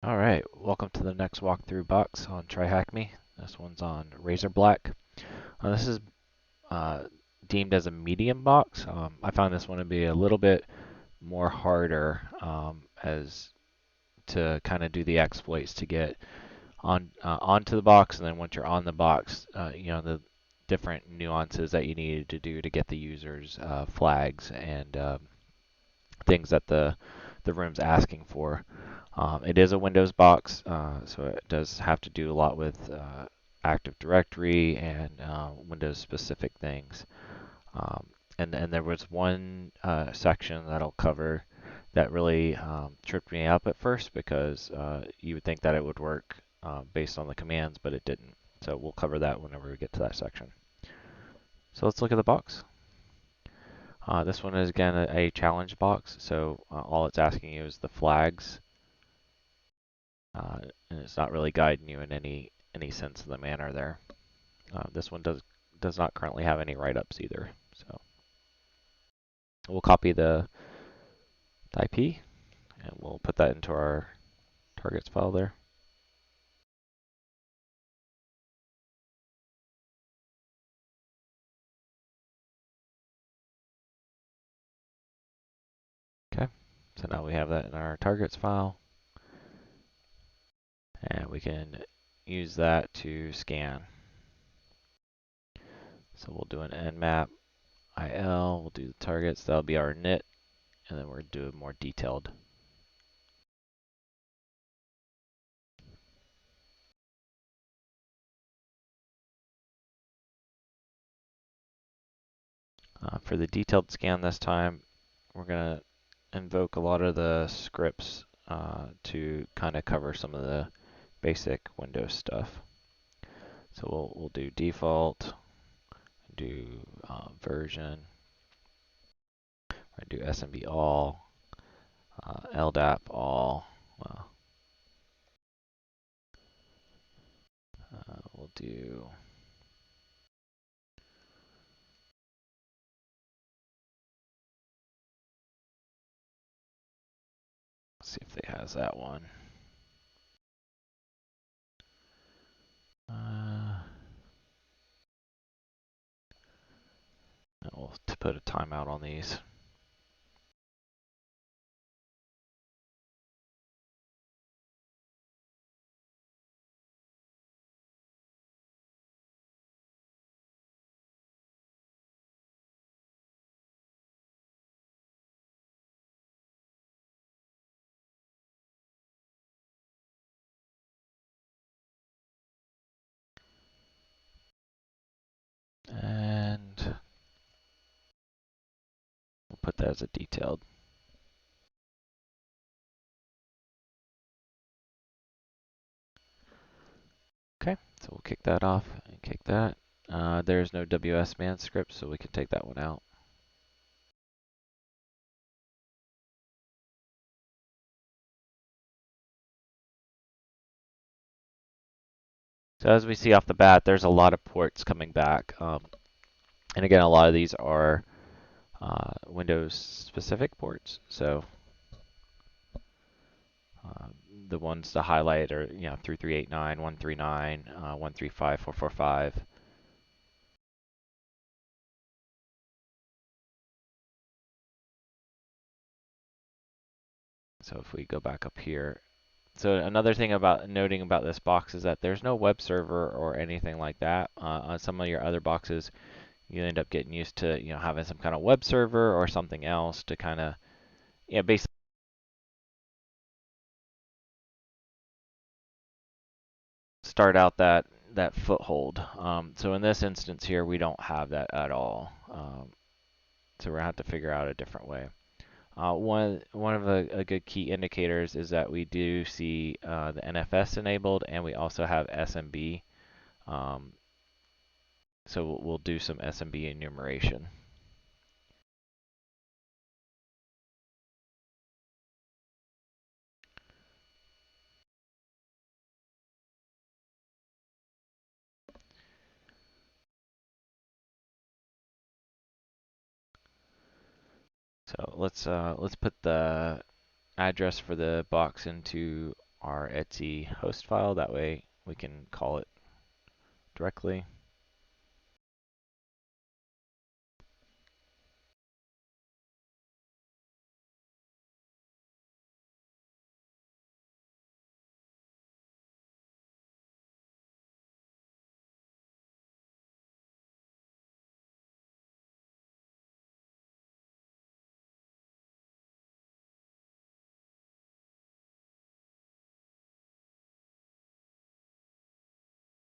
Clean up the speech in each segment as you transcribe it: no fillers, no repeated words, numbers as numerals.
Alright, welcome to the next walkthrough box on Tryhackme. This one's on razorblack. This is deemed as a medium box. I found this one to be a little bit more harder as to kind of do the exploits to get onto the box, and then once you're on the box, the different nuances that you needed to do to get the user's flags and things that the room's asking for. It is a Windows box, so it does have to do a lot with Active Directory and Windows-specific things. And there was one section that I'll cover that really tripped me up at first because you would think that it would work based on the commands, but it didn't. So we'll cover that whenever we get to that section. So let's look at the box. This one is again a challenge box, so all it's asking you is the flags, and it's not really guiding you in any sense of the manner there. This one does not currently have any write-ups either, so we'll copy the IP and we'll put that into our targets file there. Okay, so now we have that in our targets file, and we can use that to scan. So we'll do an nmap IL, we'll do the targets, that'll be our init, and then we're going to do a more detailed. For the detailed scan this time, we're going to invoke a lot of the scripts to kind of cover some of the basic Windows stuff. So we'll do default, do version, do SMB all, LDAP all. We'll do see if they has that one. We'll put a timeout on these. And we'll put that as a detailed. Okay, so we'll kick that off and kick that. There's no WS man script, so we can take that one out. So as we see off the bat, there's a lot of ports coming back. And again, a lot of these are Windows specific ports. So the ones to highlight are 3389, 139, 135, 445. So if we go back up here, so another thing about noting about this box is that there's no web server or anything like that. On some of your other boxes, you end up getting used to having some kind of web server or something else to kind of basically start out that foothold. So in this instance here, we don't have that at all. So we're gonna have to figure out a different way. One of the good key indicators is that we do see the NFS enabled, and we also have SMB. So we'll do some SMB enumeration. So let's put the address for the box into our etc host file. That way we can call it directly.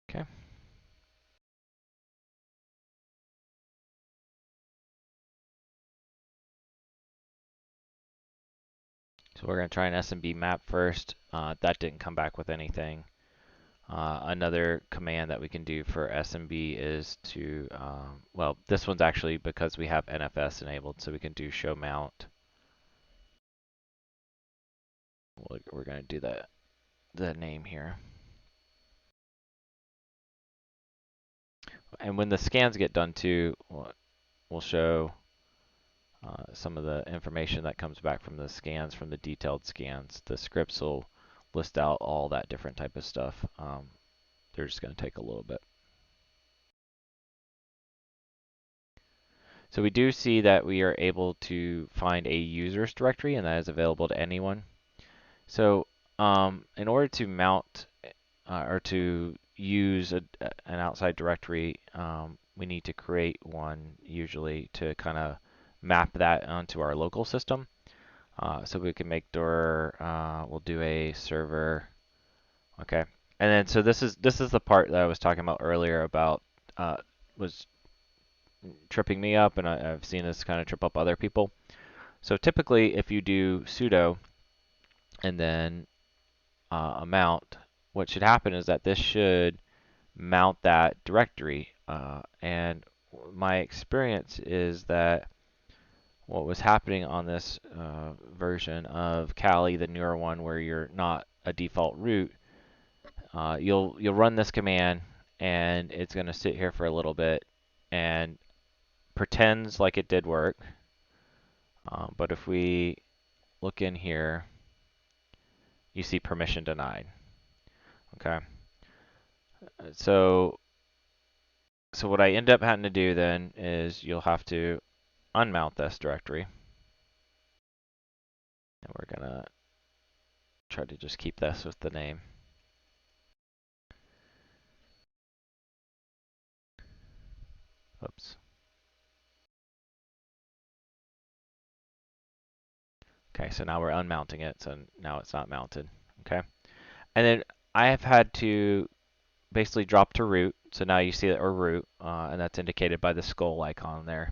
Okay. So we're going to try an SMB map first. That didn't come back with anything. Another command that we can do for SMB is to, well, this one's actually because we have NFS enabled, so we can do show mount. We're going to do the name here. And when the scans get done too, we'll show some of the information that comes back from the scans, from the detailed scans. The scripts will list out all that different type of stuff. They're just going to take a little bit. So we do see that we are able to find a users directory, and that is available to anyone. So in order to mount or to use an outside directory, we need to create one usually to kind of map that onto our local system. So we can make we'll do a server, okay. And then so this is the part that I was talking about earlier about was tripping me up, and I've seen this kind of trip up other people. So typically, if you do sudo and then a mount, what should happen is that this should mount that directory. And my experience is that what was happening on this version of Kali, the newer one, where you're not a default root, you'll run this command, and it's going to sit here for a little bit and pretends like it did work. But if we look in here, you see permission denied. Okay. So what I end up having to do then is you'll have to unmount this directory. And we're going to try to just keep this with the name. Oops. Okay, so now we're unmounting it, so now it's not mounted. Okay. And then I have had to basically drop to root. So now you see that we're root, and that's indicated by the skull icon there.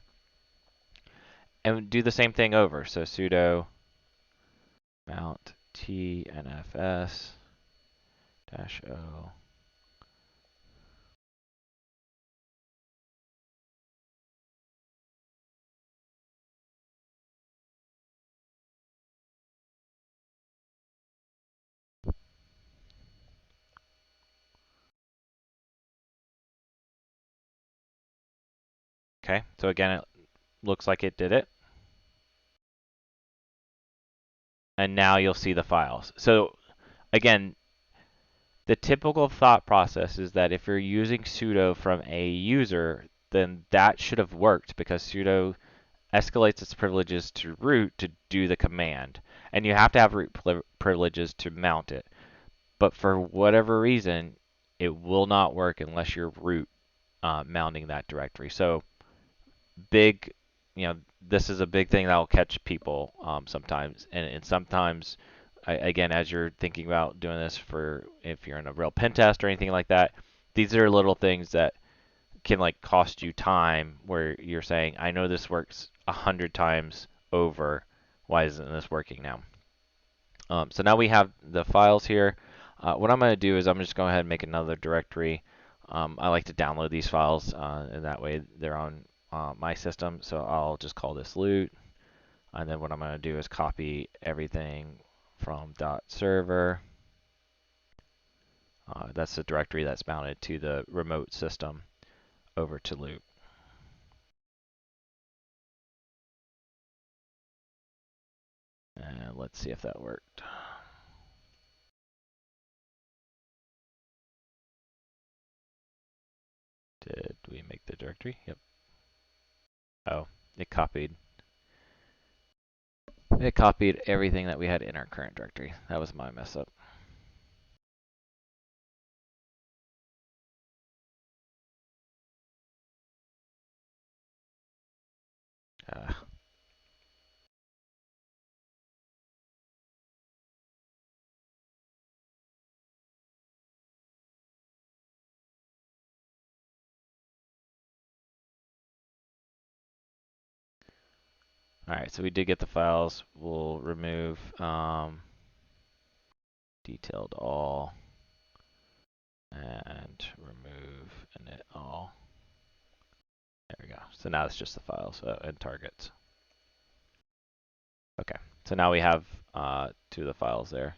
And do the same thing over. So sudo mount tnfs -o. Okay, so again, it looks like it did it. And now you'll see the files. So again, the typical thought process is that if you're using sudo from a user, then that should have worked because sudo escalates its privileges to root to do the command. And you have to have root privileges to mount it. But for whatever reason, it will not work unless you're root mounting that directory. So big, this is a big thing that will catch people sometimes. And sometimes, again, as you're thinking about doing this for if you're in a real pen test or anything like that, these are little things that can like cost you time where you're saying, I know this works 100 times over. Why isn't this working now? So now we have the files here. What I'm going to do is I'm just going ahead and make another directory. I like to download these files, and that way they're on my system. So I'll just call this loot. And then what I'm going to do is copy everything from .server. That's the directory that's mounted to the remote system over to loot. And let's see if that worked. Did we make the directory? Yep. Oh, it copied. It copied everything that we had in our current directory. That was my mess up. Uh, Alright, so we did get the files. We'll remove detailed all and remove init all. There we go. So now it's just the files and targets. Okay, so now we have two of the files there.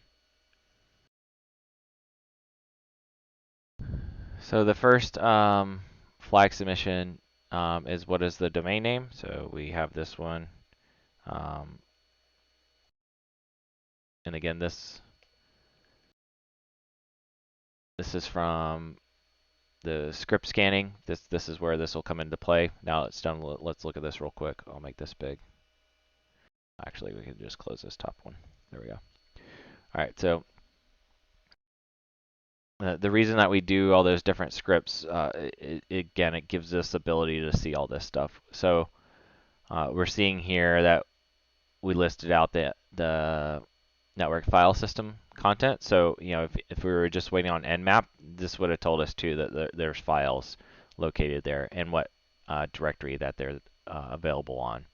So the first flag submission is what is the domain name. So we have this one. And again, this is from the script scanning. This is where this will come into play. Now it's done. Let's look at this real quick. I'll make this big. Actually, we can just close this top one. There we go. All right, so the reason that we do all those different scripts, again, it gives us the ability to see all this stuff. So we're seeing here that we listed out the network file system content. So if we were just waiting on Nmap, this would have told us too that there's files located there and what directory that they're available on.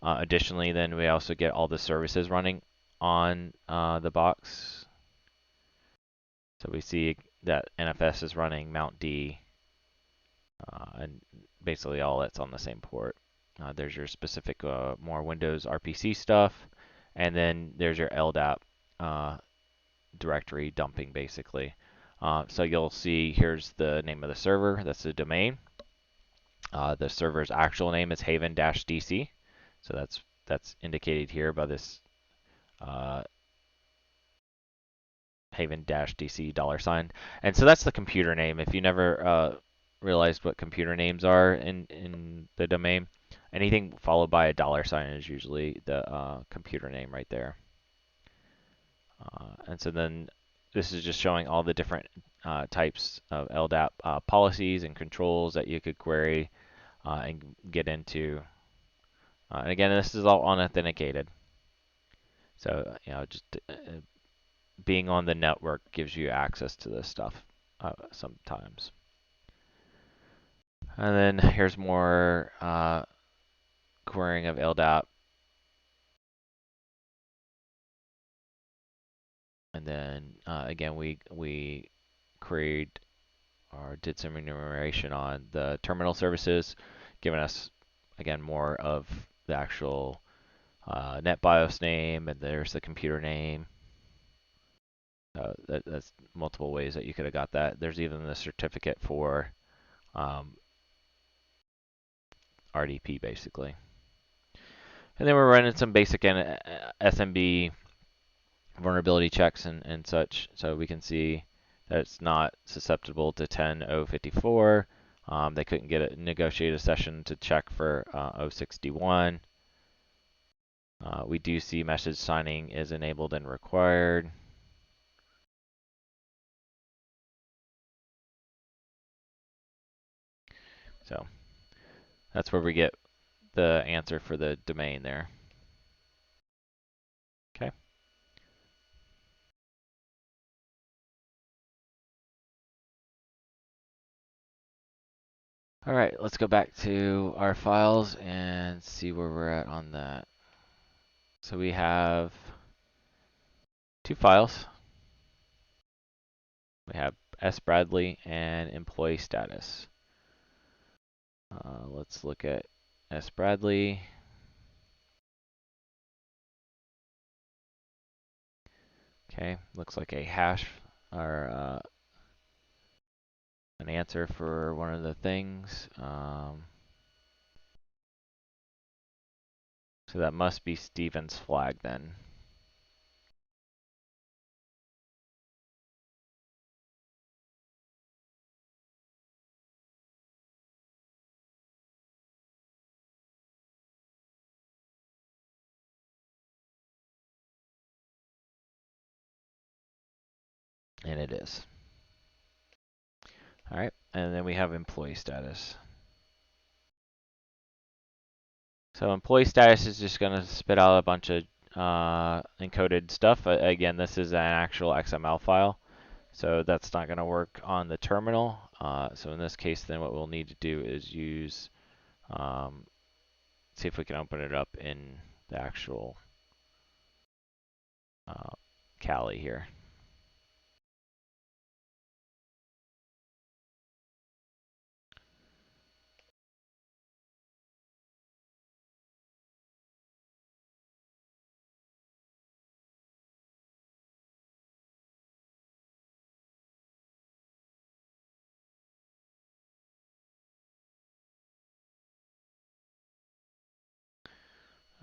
Additionally, then we also get all the services running on the box. So we see that NFS is running Mount D, and basically all that's on the same port. There's your specific more Windows RPC stuff, and then there's your LDAP directory dumping basically. So you'll see here's the name of the server. That's the domain. The server's actual name is haven-dc. So that's indicated here by this haven-dc $. And so that's the computer name. If you never realized what computer names are in the domain, anything followed by a $sign is usually the computer name right there. And so then this is just showing all the different types of LDAP policies and controls that you could query and get into. And again, this is all unauthenticated. So just being on the network gives you access to this stuff sometimes. And then here's more querying of LDAP. And then again, we queried or did some enumeration on the terminal services, giving us again more of the actual NetBIOS name, and there's the computer name. That's multiple ways that you could have got that. There's even the certificate for RDP basically. And then we're running some basic SMB vulnerability checks and such, so we can see that it's not susceptible to 10.054. They couldn't negotiate a session to check for 061. We do see message signing is enabled and required. So that's where we get the answer for the domain there. Okay. All right, let's go back to our files and see where we're at on that. So we have two files. We have S. Bradley and employee status. Let's look at S. Bradley. Okay, looks like a hash or an answer for one of the things. So that must be Steven's flag then. And it is. All right, and then we have employee status. So employee status is just going to spit out a bunch of encoded stuff. Again, this is an actual XML file, so that's not going to work on the terminal. So in this case, then what we'll need to do is use, see if we can open it up in the actual Kali here.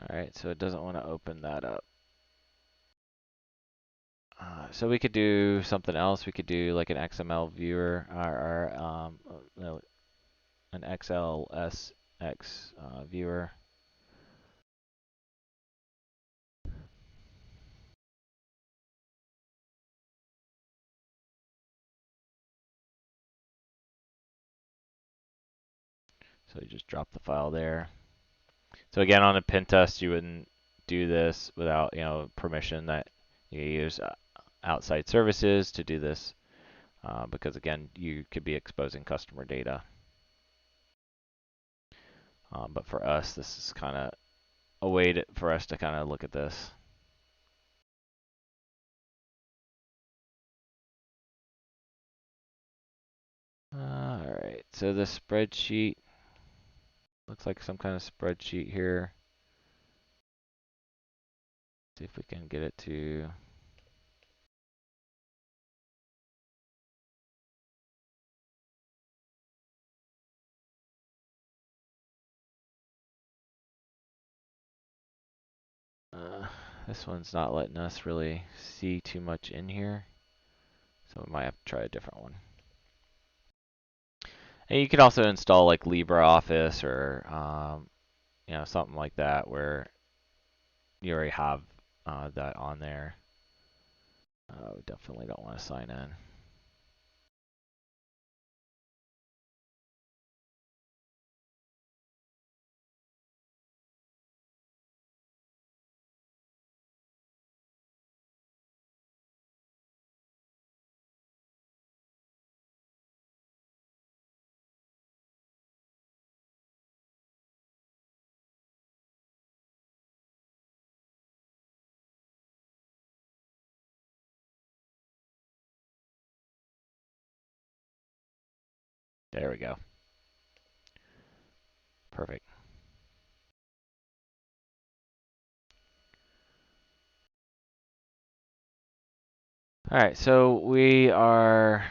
All right, so it doesn't want to open that up. So we could do something else. We could do like an XML viewer or no, an XLSX viewer. So you just drop the file there. So again, on a pen test, you wouldn't do this without permission that you use outside services to do this, because again, you could be exposing customer data. But for us, this is kind of a way for us to kind of look at this. All right, so the spreadsheet looks like some kind of spreadsheet here. See if we can get it to. This one's not letting us really see too much in here, so we might have to try a different one. And you could also install like LibreOffice or something like that where you already have that on there. We definitely don't want to sign in. There we go. Perfect. All right, so we are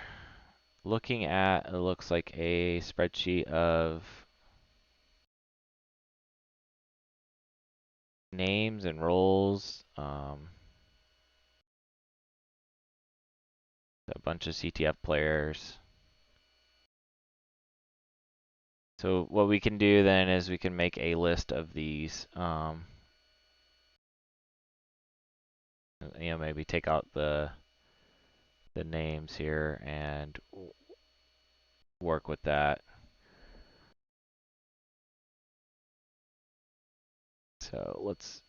looking at, it looks like a spreadsheet of names and roles, a bunch of CTF players. So what we can do then is we can make a list of these. Maybe take out the names here and work with that. So let's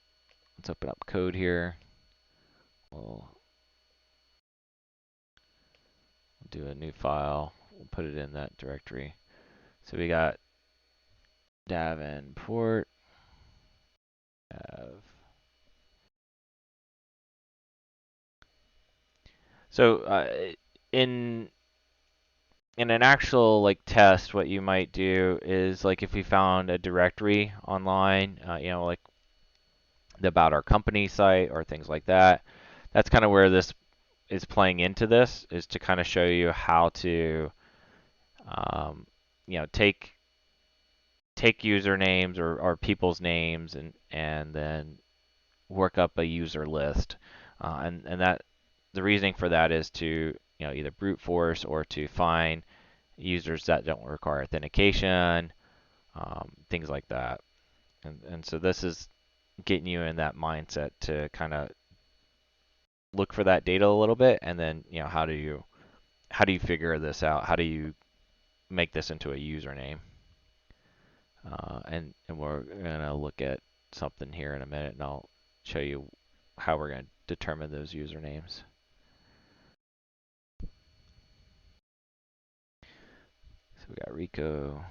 open up code here. We'll do a new file. We'll put it in that directory. So we got Davenport. So in an actual like test, what you might do is like if we found a directory online, like about our company site or things like that. That's kind of where this is playing into this, is to kind of show you how to, take usernames or people's names and then work up a user list, and that the reasoning for that is to either brute force or to find users that don't require authentication, things like that, and so this is getting you in that mindset to kind of look for that data a little bit, and then how do you figure this out? How do you make this into a username? And we're gonna look at something here in a minute, and I'll show you how we're gonna determine those usernames. So we got Rico,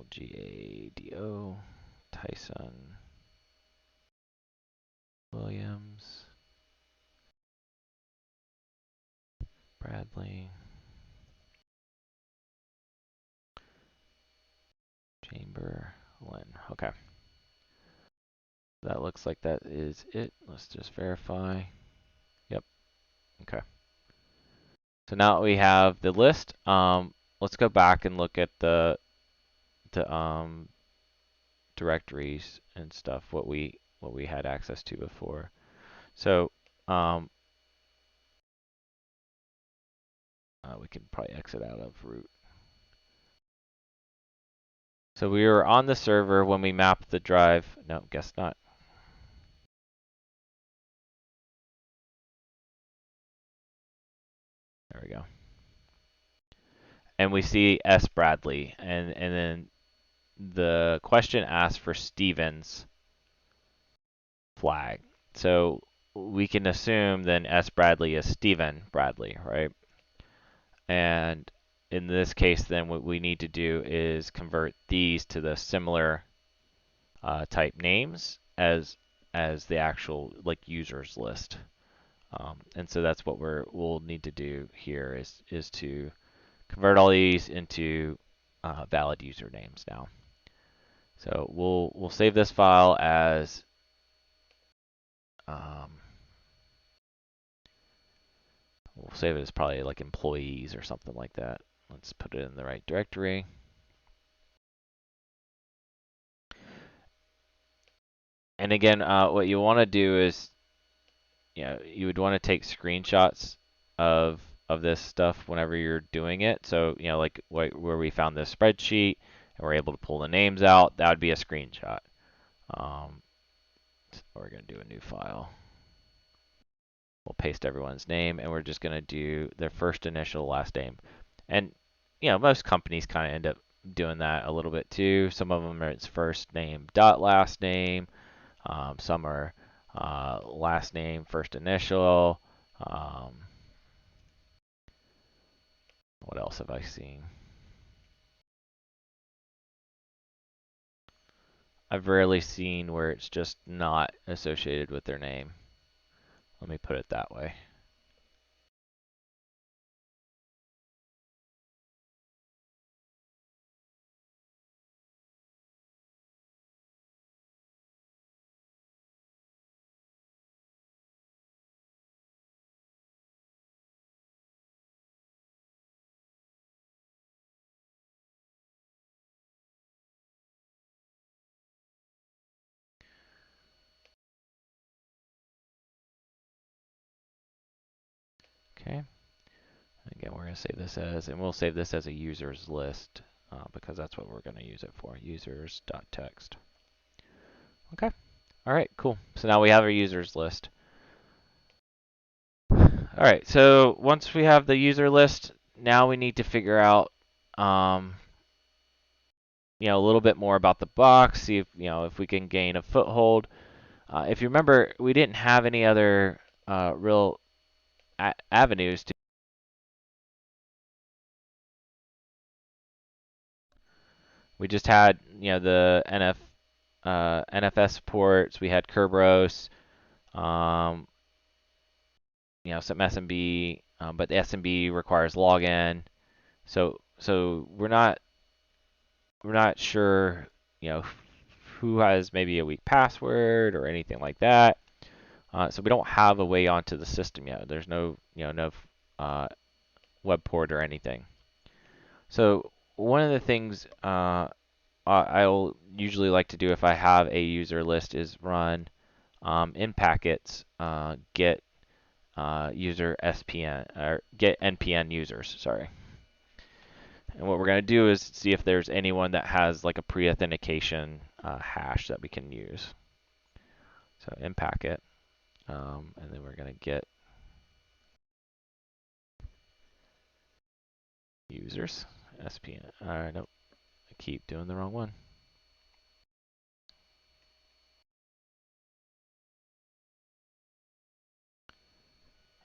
DLGADO, Tyson, Williams, Bradley, Chamberlain. Okay. That looks like that is it. Let's just verify. Yep. Okay. So now we have the list. Let's go back and look at the directories and stuff. What we had access to before. So we can probably exit out of root. So we were on the server when we mapped the drive. No, guess not. There we go. And we see S. Bradley, and then the question asks for Stevens flag. So we can assume then S. Bradley is Stephen Bradley, right? And in this case, then what we need to do is convert these to the similar type names as the actual like users list. And so that's what we'll need to do here is to convert all these into valid usernames now. So we'll save this file as we'll save it as probably like employees or something like that. Let's put it in the right directory. And again, what you want to do is, you would want to take screenshots of this stuff whenever you're doing it. So, like where we found this spreadsheet and we're able to pull the names out, that would be a screenshot. So we're going to do a new file. We'll paste everyone's name, and we're just going to do their first initial, last name. And, most companies kind of end up doing that a little bit too. Some of them are its first name dot last name. Some are last name, first initial. What else have I seen? I've rarely seen where it's just not associated with their name. Let me put it that way. Okay. Again, we're going to save this as, and we'll save this as a users list because that's what we're going to use it for, users.txt. Okay. All right, cool. So now we have our users list. All right, so once we have the user list, now we need to figure out, a little bit more about the box, see if, if we can gain a foothold. If you remember, we didn't have any other real avenues to. We just had, the NFS ports. We had Kerberos, some SMB, but the SMB requires login. So we're not sure, who has maybe a weak password or anything like that. So we don't have a way onto the system yet. There's no, no web port or anything. So one of the things I'll usually like to do if I have a user list is run in packets get user SPN or get NPN users. Sorry. And what we're going to do is see if there's anyone that has like a pre-authentication hash that we can use. So in packet, and then we're going to get users, SPN. Nope, I keep doing the wrong one.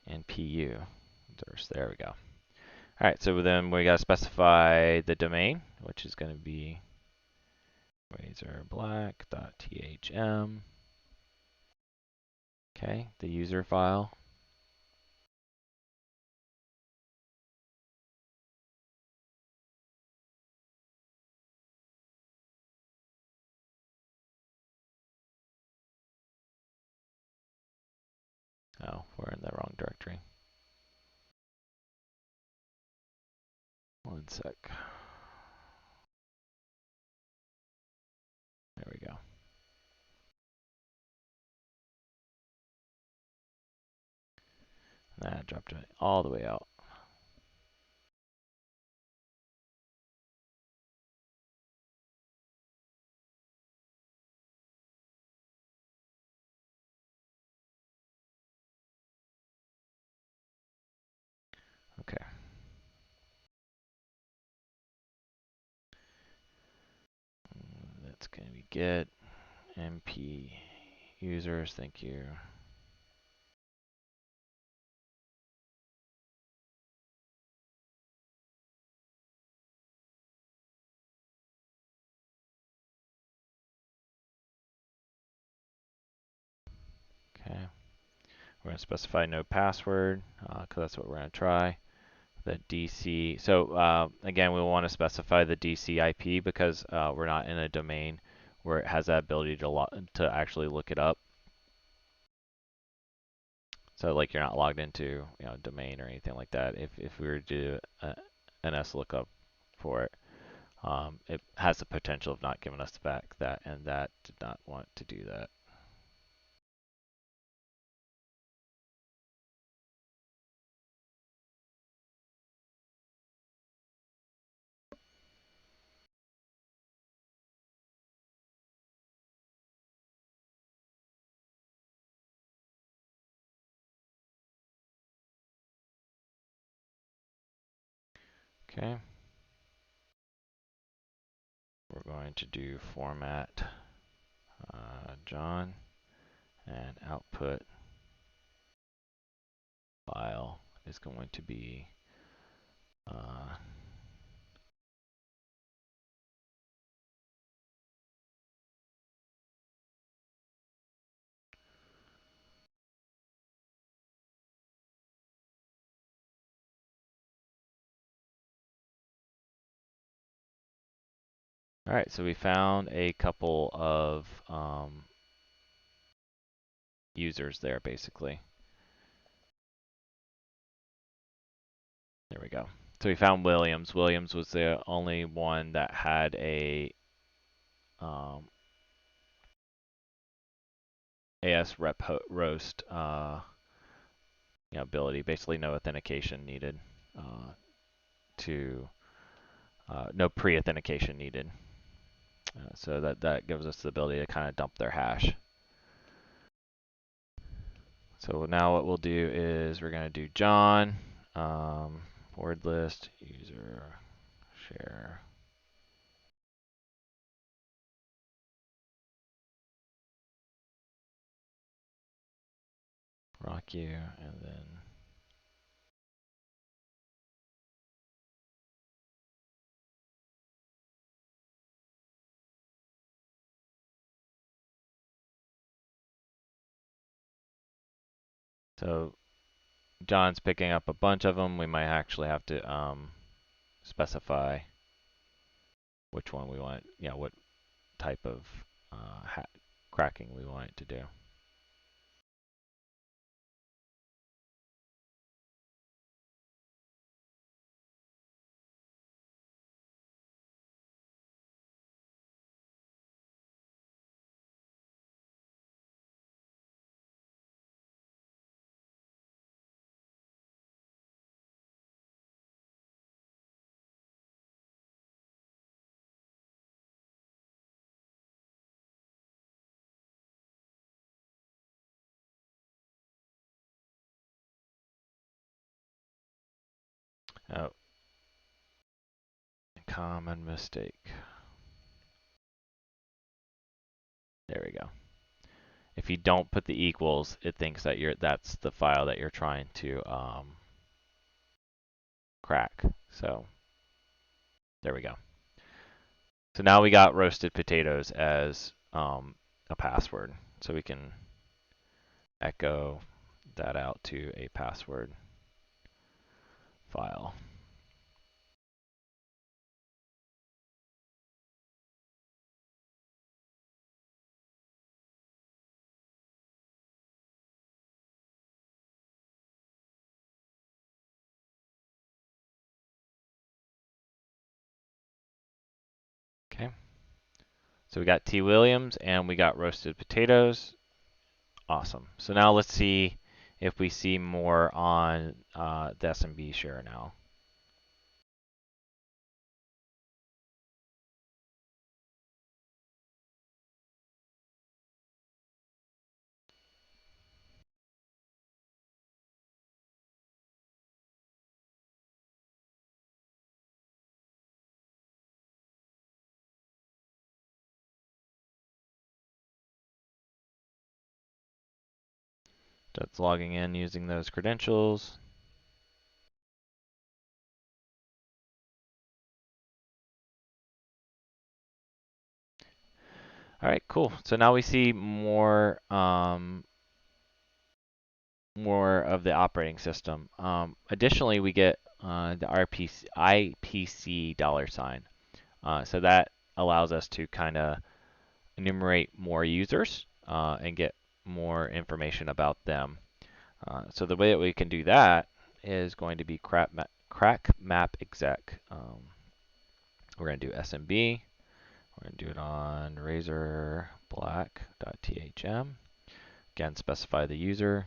And PU. There we go. All right, so then we got to specify the domain, which is going to be razorblack.thm. Okay, the user file. Oh, we're in the wrong directory. One sec. There we go. That dropped it all the way out. Okay. That's going to be get MP users. Thank you. Okay. We're going to specify no password because that's what we're going to try. The DC. So again, we want to specify the DC IP because we're not in a domain where it has that ability to actually look it up. So like you're not logged into domain or anything like that. If we were to do an S lookup for it, it has the potential of not giving us back that, and that did not want to do that. Okay. We're going to do format John and output file is going to be all right, so we found a couple of users there, basically. There we go. So we found Williams. Williams was the only one that had a AS rep roast ability. Basically, no authentication needed no pre-authentication needed. So that gives us the ability to kind of dump their hash. So now what we'll do is we're going to do John, word list, user, share. Rock you, and then so John's picking up a bunch of them. We might actually have to specify which one we want, what type of cracking we want it to do. Oh, common mistake. There we go. If you don't put the equals, it thinks that that's the file that you're trying to crack. So there we go. So now we got roasted potatoes as a password. So we can echo that out to a password file. Okay. So we got T. Williams and we got roasted potatoes. Awesome. So now let's see if we see more on the SMB share now. That's logging in using those credentials. All right, cool. So now we see more more of the operating system. Additionally, we get the IPC $. So that allows us to kind of enumerate more users and get more information about them. So the way that we can do that is going to be crack map exec. We're going to do SMB. We're going to do it on razorblack.thm. Again, specify the user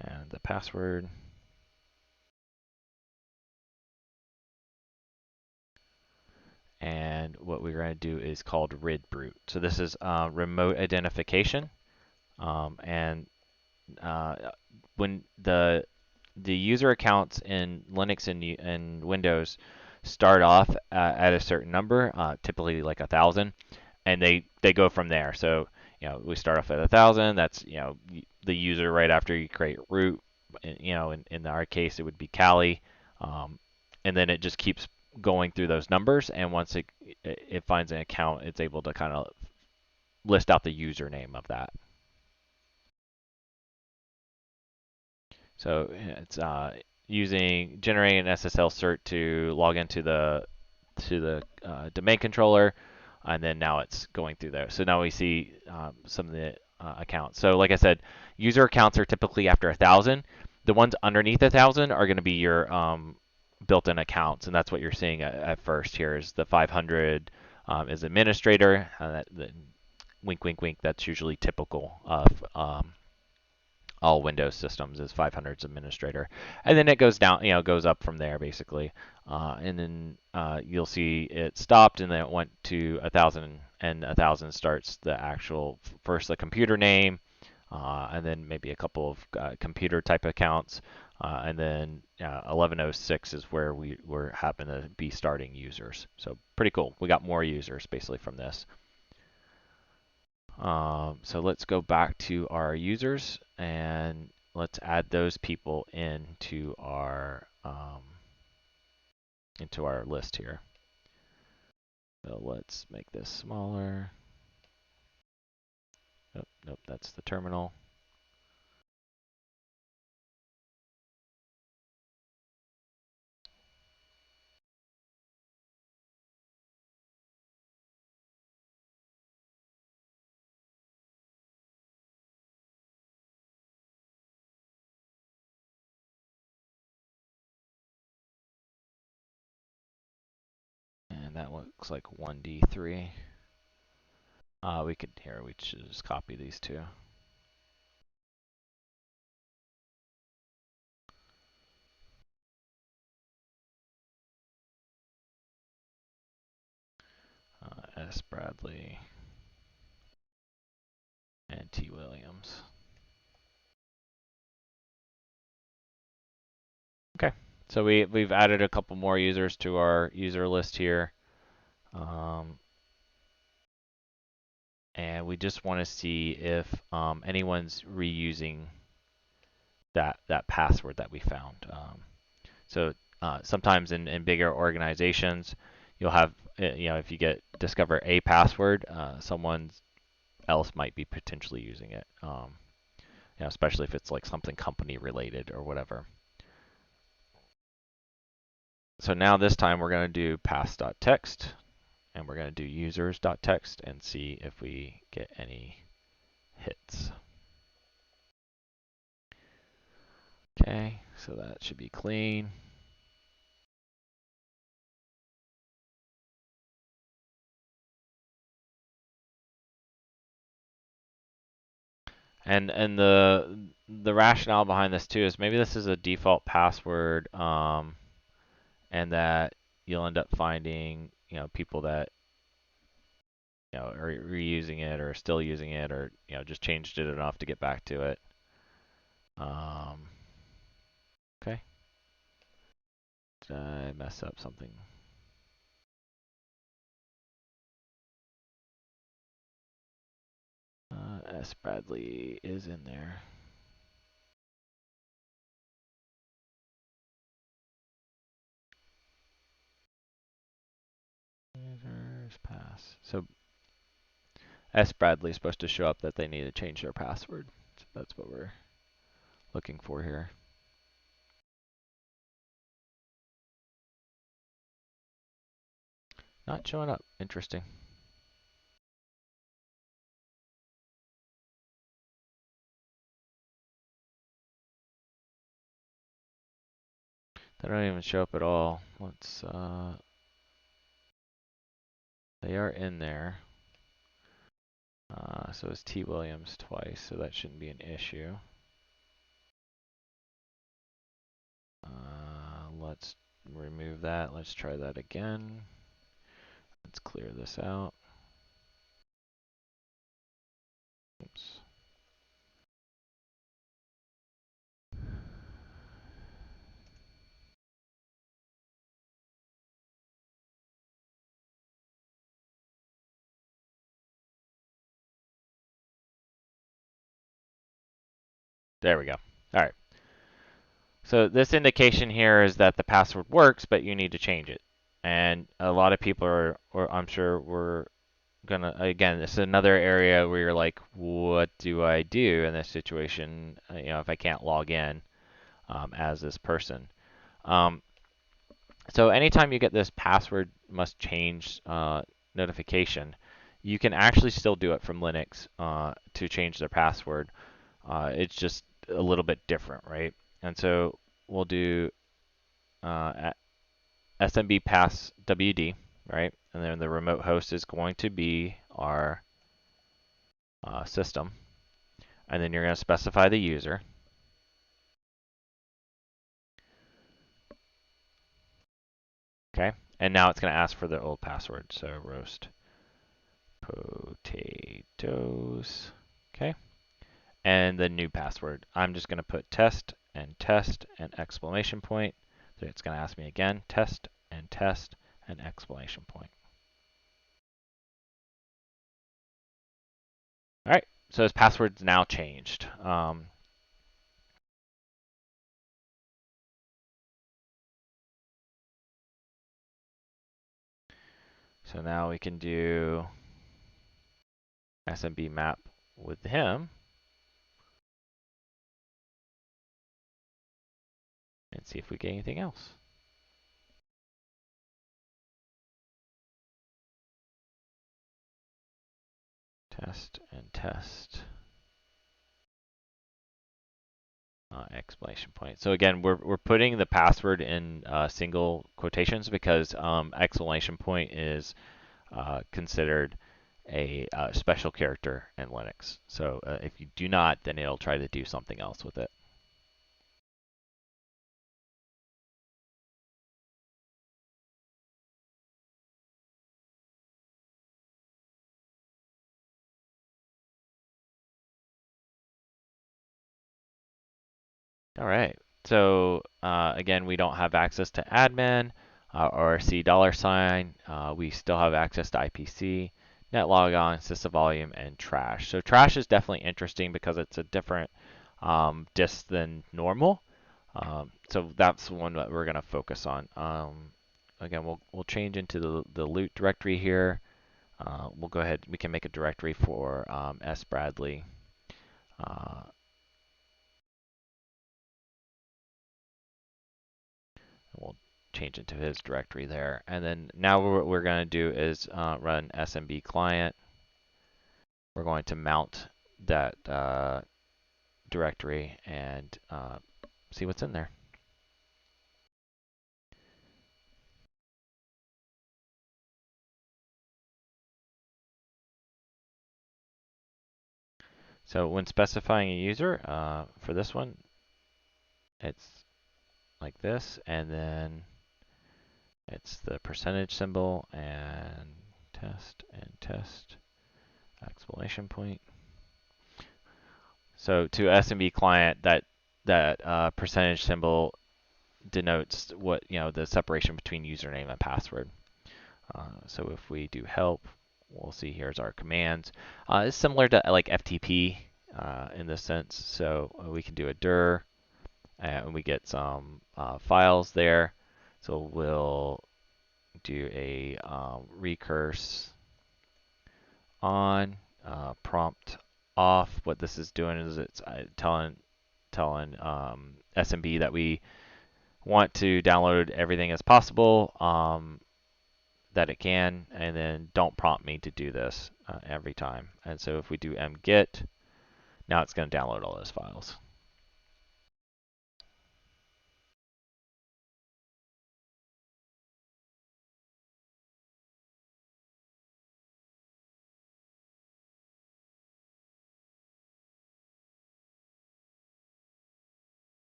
and the password. And what we're going to do is called ridbrute. So this is remote identification. And when the user accounts in Linux and Windows start off at a certain number, typically like 1,000, and they go from there. So we start off at 1,000. That's the user right after you create root. In our case, it would be Cali, and then it just keeps going through those numbers. And once it finds an account, it's able to kind of list out the username of that. So it's generating an SSL cert to log into the domain controller, and then now it's going through there. So now we see some of the accounts. So like I said, user accounts are typically after 1,000. The ones underneath 1,000 are going to be your built-in accounts, and that's what you're seeing at first here is the 500 is administrator. Wink, wink, wink. That's usually typical of all Windows systems is 500's administrator, and then it goes down, goes up from there basically, and then you'll see it stopped, and then it went to 1,000, and 1,000 starts the actual first the computer name, and then maybe a couple of computer type accounts, and then 1106 is where we happen to be starting users. So pretty cool. We got more users basically from this. So let's go back to our users and let's add those people into our list here. So let's make this smaller. Nope, nope, that's the terminal. And that looks like 1D3. We should just copy these two. S. Bradley and T. Williams. Okay, so we've added a couple more users to our user list here. And we just want to see if anyone's reusing that password that we found. So sometimes in bigger organizations, you'll have if you discover a password, someone else might be potentially using it. Especially if it's like something company related or whatever. So now this time we're going to do pass.text and we're going to do users.text and see if we get any hits. Okay, so that should be clean. And the rationale behind this too is maybe this is a default password, and that you'll end up finding people that are reusing it or still using it or just changed it enough to get back to it. Okay. Did I mess up something? S. Bradley is in there. Users pass. So S. Bradley is supposed to show up that they need to change their password. So that's what we're looking for here. Not showing up. Interesting. They don't even show up at all. They are in there. So it's T. Williams twice, so that shouldn't be an issue. Let's remove that. Let's try that again. Let's clear this out. Oops. There we go. All right. So this indication here is that the password works, but you need to change it. And a lot of people are, or I'm sure we're gonna, again, this is another area where you're like, what do I do in this situation? If I can't log in as this person. So anytime you get this password must change notification, you can actually still do it from Linux to change their password. It's just a little bit different, right? And so we'll do SMB pass WD, right? And then the remote host is going to be our system. And then you're going to specify the user. Okay. And now it's going to ask for the old password. So roast potatoes. Okay. And the new password. I'm just going to put test and exclamation point. So it's going to ask me again, test and exclamation point. All right, so his password's now changed. So now we can do SMB map with him and see if we get anything else. Test and exclamation point. So again, we're putting the password in single quotations because exclamation point is considered a special character in Linux. So if you do not, then it'll try to do something else with it. All right. So again, we don't have access to admin or C $. We still have access to IPC, net logon, system volume, and trash. So trash is definitely interesting because it's a different disk than normal. So that's one that we're going to focus on. Again, we'll change into the loot directory here. We'll go ahead. We can make a directory for S Bradley. We'll change into his directory there. And then now what we're going to do is run SMB client. We're going to mount that directory and see what's in there. So when specifying a user, for this one, it's like this, and then it's the percentage symbol and test exclamation point. So to SMB client, that percentage symbol denotes what the separation between username and password. So if we do help, we'll see here's our commands. It's similar to like FTP in this sense. So we can do a dir, and we get some files there. So we'll do a recurse on prompt off. What this is doing is it's telling SMB that we want to download everything as possible that it can, and then don't prompt me to do this every time. And so if we do mget, now it's going to download all those files.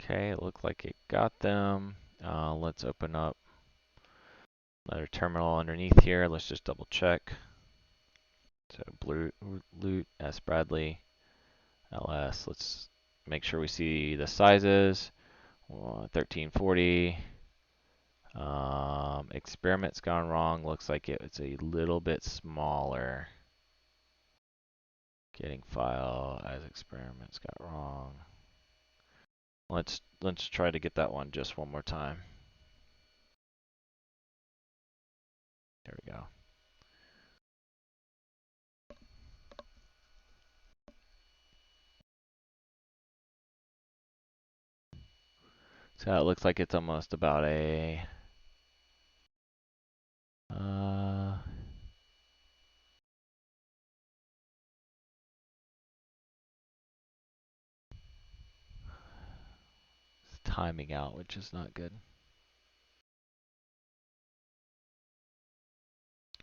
Okay, it looked like it got them. Let's open up another terminal underneath here. Let's just double check. So blue loot S Bradley ls. Let's make sure we see the sizes. 1340. Experiment's gone wrong. Looks like it's a little bit smaller. Getting file as experiments got wrong. Let's try to get that one just one more time. There we go. So it looks like it's almost about a it's timing out, which is not good.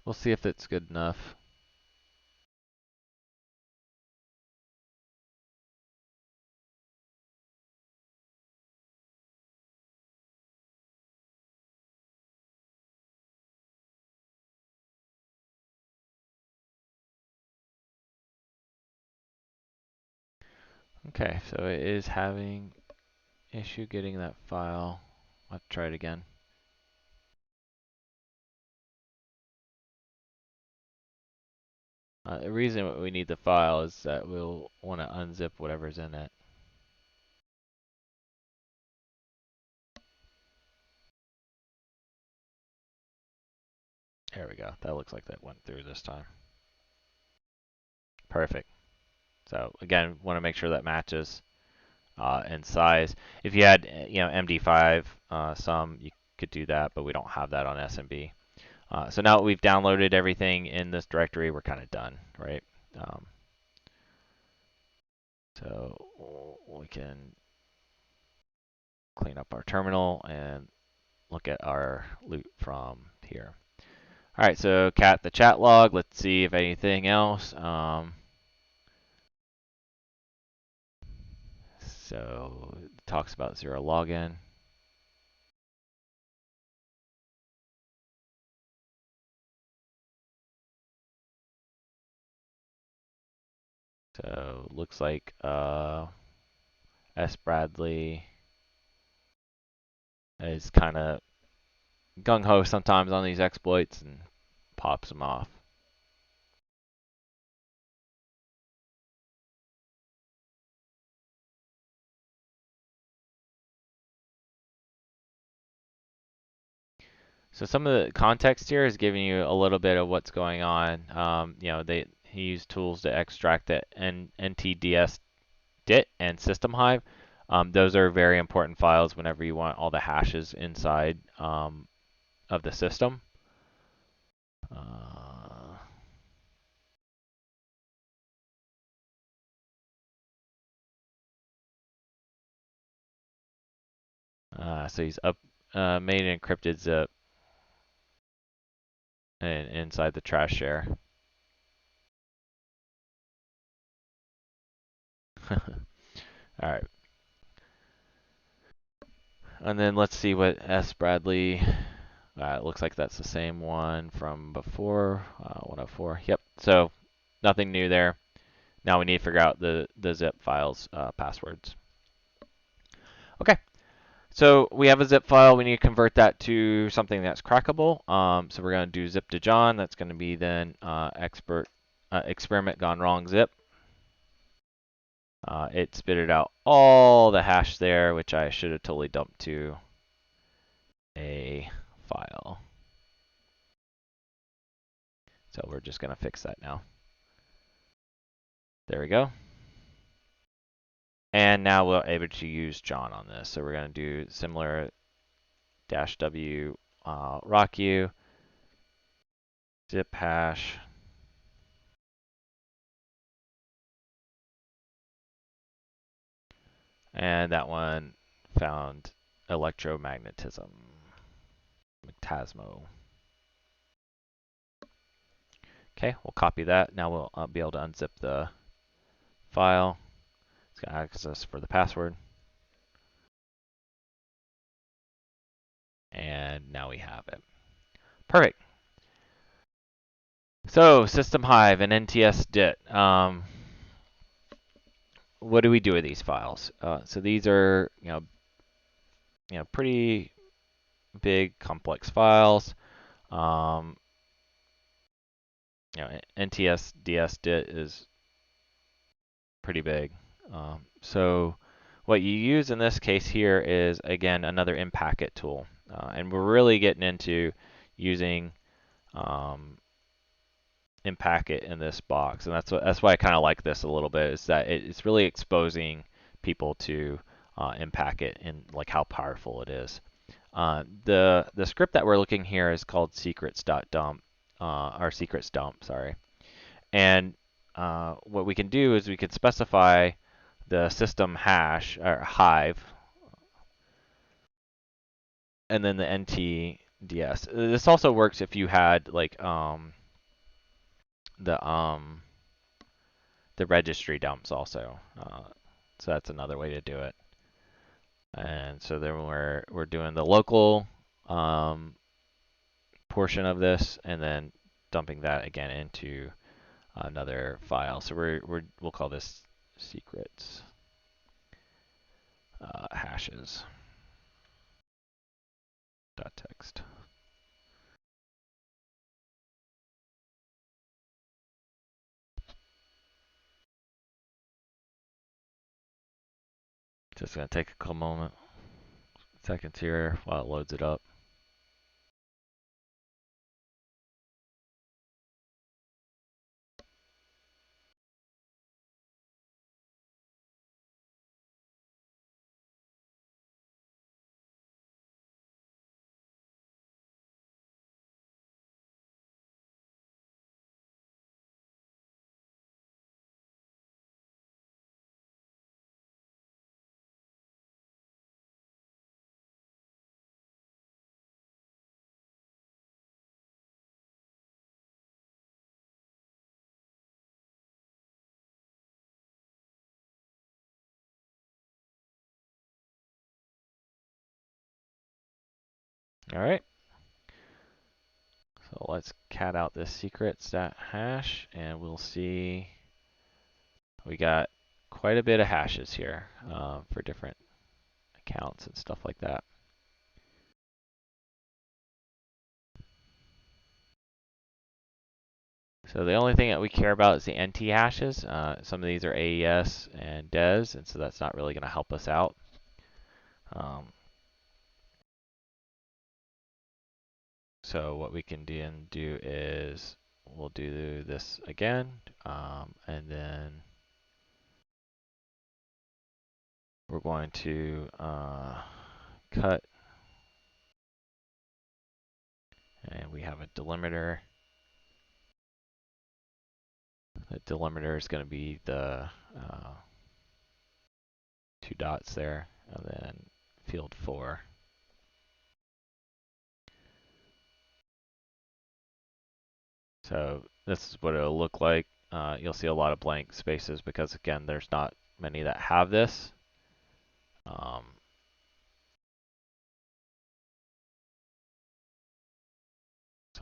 We'll see if it's good enough. Okay, so it is having issue getting that file. I'll have to try it again. The reason we need the file is that we'll want to unzip whatever's in it. There we go. That looks like that went through this time. Perfect. So again, want to make sure that matches in size. If you had MD5 some, you could do that, but we don't have that on SMB. So now that we've downloaded everything in this directory, we're kind of done, right? So we can clean up our terminal and look at our loot from here. All right, so cat the chat log. Let's see if anything else. So it talks about zero login. So looks like S. Bradley is kind of gung-ho sometimes on these exploits and pops them off. So some of the context here is giving you a little bit of what's going on. He used tools to extract the NTDS dit and system hive. Those are very important files whenever you want all the hashes inside of the system. So he's made an encrypted zip inside the trash share. All right. And then let's see what S. Bradley. It looks like that's the same one from before, 104. Yep. So nothing new there. Now we need to figure out the zip file's passwords. Okay. So we have a zip file. We need to convert that to something that's crackable. So we're going to do zip to John. That's going to be then experiment gone wrong zip. It spitted out all the hash there, which I should have totally dumped to a file. So we're just going to fix that now. There we go. And now we're able to use John on this. So we're going to do similar -w rocku zip hash. And that one found electromagnetism. Magtasmo. Okay, we'll copy that. Now we'll be able to unzip the file. It's going to ask us for the password. And now we have it. Perfect. So System Hive and NTS dit. What do we do with these files? So these are pretty big complex files. NTS DS dit is pretty big. So what you use in this case here is, again, another in-packet tool. And we're really getting into using in-packet in this box. And that's why I kind of like this a little bit, is that it's really exposing people to in-packet and like how powerful it is. The script that we're looking here is called secrets.dump, or secrets dump, sorry. And what we can do is we can specify the system hash or hive, and then the NTDS. This also works if you had like the registry dumps also. So that's another way to do it. And so then we're doing the local portion of this, and then dumping that again into another file. So we'll call this secrets hashes .text. Just gonna take a couple seconds here while it loads it up. All right. So let's cat out this secret stat hash, and we'll see. We got quite a bit of hashes here for different accounts and stuff like that. So the only thing that we care about is the NT hashes. Some of these are AES and DES, and so that's not really going to help us out. So what we can do is we'll do this again, and then we're going to cut, and we have a delimiter. The delimiter is going to be the 2 dots there, and then field 4. So this is what it'll look like. You'll see a lot of blank spaces because, again, there's not many that have this. So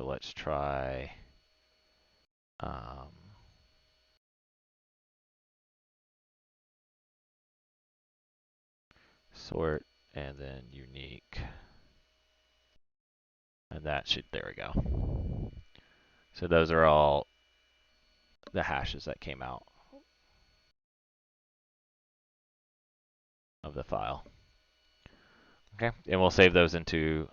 let's try sort and then unique. And that should, there we go. So those are all the hashes that came out of the file. Okay, and we'll save those into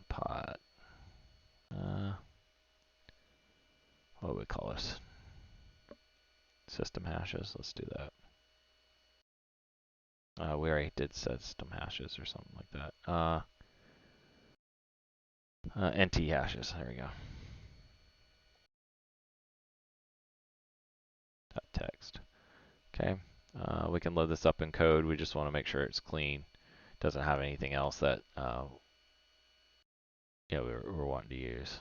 pot. What do we call this? System hashes. Let's do that. We already did system hashes or something like that. NT hashes. There we go. Text. Okay. We can load this up in code. We just want to make sure it's clean. Doesn't have anything else that we're wanting to use.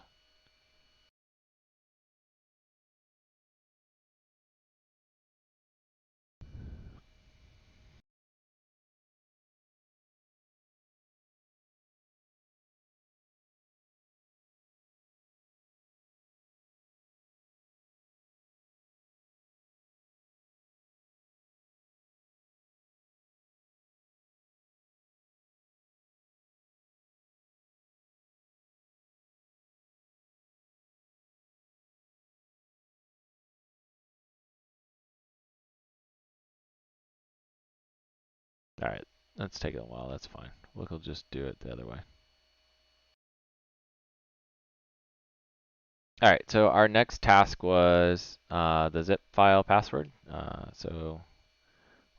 All right, let's take it a while. That's fine. We'll just do it the other way. All right, so our next task was the zip file password. So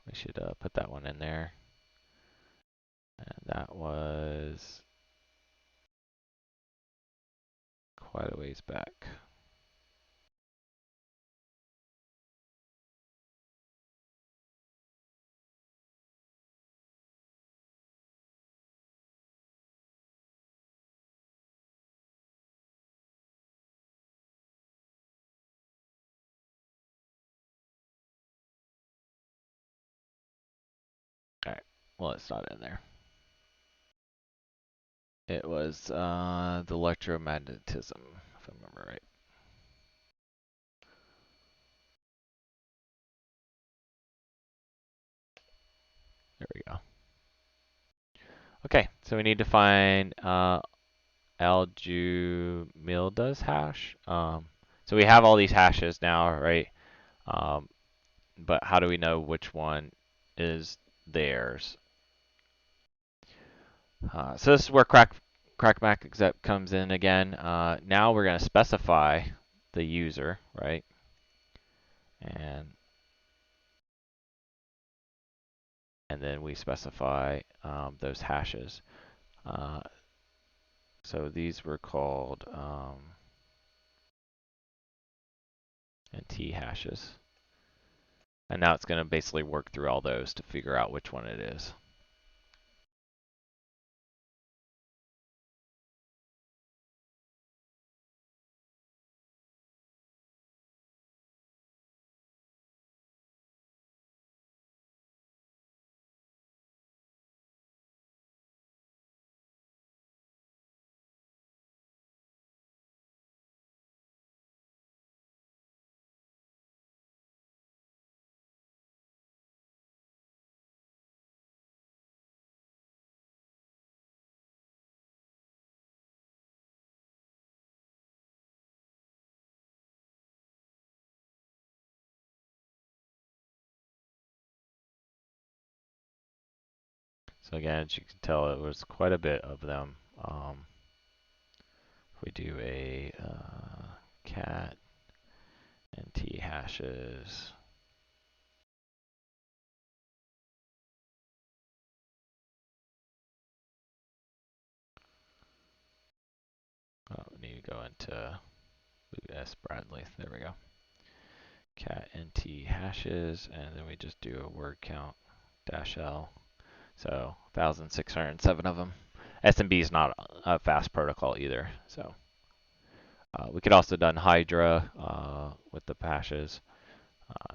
we should put that one in there. And that was quite a ways back. All right, well, it's not in there. It was the electromagnetism, if I remember right. There we go. Okay, so we need to find Aljumilda's hash. So we have all these hashes now, right? But how do we know which one is theirs? So this is where Crackmac exec comes in again. Now we're going to specify the user, right? And then we specify those hashes. So these were called NT hashes. And now it's going to basically work through all those to figure out which one it is. So again, as you can tell, it was quite a bit of them. If we do a cat nt hashes, oh, we need to go into S Bradley. There we go. Cat nt hashes, and then we just do a word count -l. So 1,607 of them. SMB is not a fast protocol either. So we could also done Hydra with the hashes. Uh,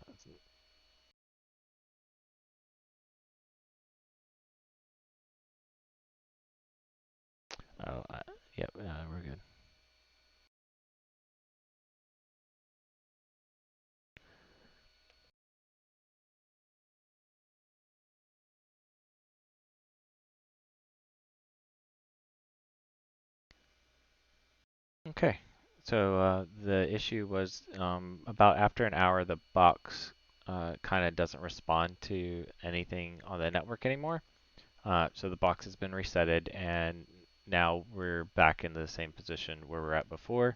oh, yep, we're good. Okay, so the issue was about after an hour, the box kind of doesn't respond to anything on the network anymore. So the box has been resetted, and now we're back in the same position where we're at before.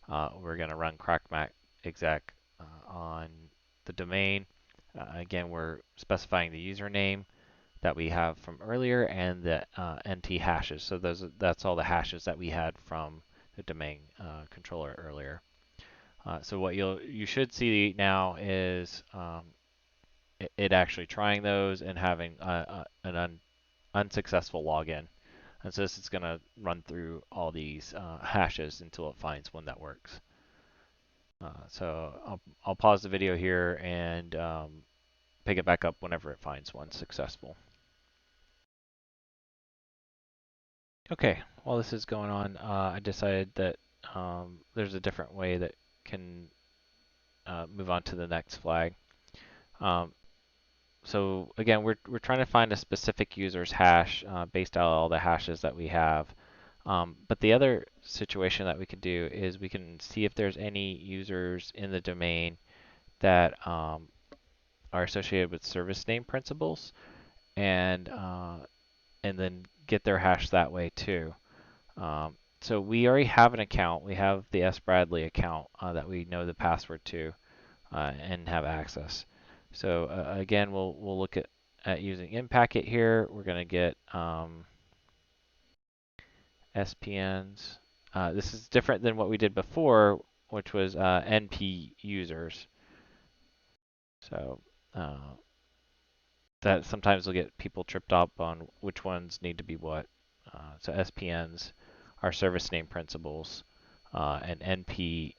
We're going to run crackmac exec on the domain. Again, we're specifying the username that we have from earlier and the NT hashes. So that's all the hashes that we had from the domain controller earlier. So what you should see now is it actually trying those and having an unsuccessful login. And so this is going to run through all these hashes until it finds one that works. So I'll pause the video here and pick it back up whenever it finds one successful. Okay, while this is going on, I decided that there's a different way that can move on to the next flag. Um, so again, we're trying to find a specific user's hash based on all the hashes that we have. But the other situation that we can do is we can see if there's any users in the domain that are associated with service name principals, and then get their hash that way too. So we already have an account. We have the S Bradley account that we know the password to and have access. So again, we'll look at using InPacket here. We're going to get SPNs. This is different than what we did before, which was NP users. So that sometimes will get people tripped up on which ones need to be what. So SPNs are service name principals, and NP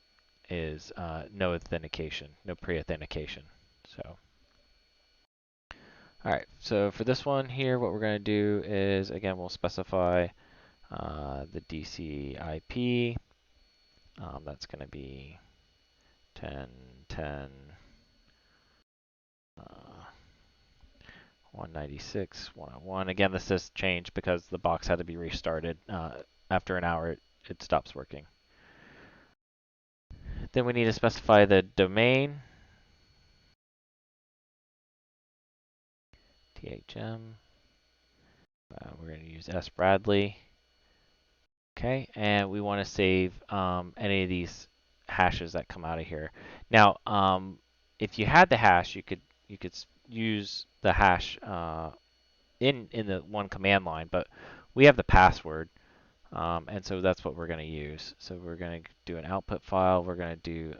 is no authentication, no pre-authentication. So, all right. So for this one here, what we're going to do is again we'll specify the DC IP. That's going to be 10, 10, 196, 101. Again, this has changed because the box had to be restarted. After an hour, it stops working. Then we need to specify the domain. THM. We're going to use S Bradley. Okay, and we want to save any of these hashes that come out of here. Now, if you had the hash, you could use the hash in the one command line, but we have the password, and so that's what we're going to use. So we're going to do an output file. We're going to do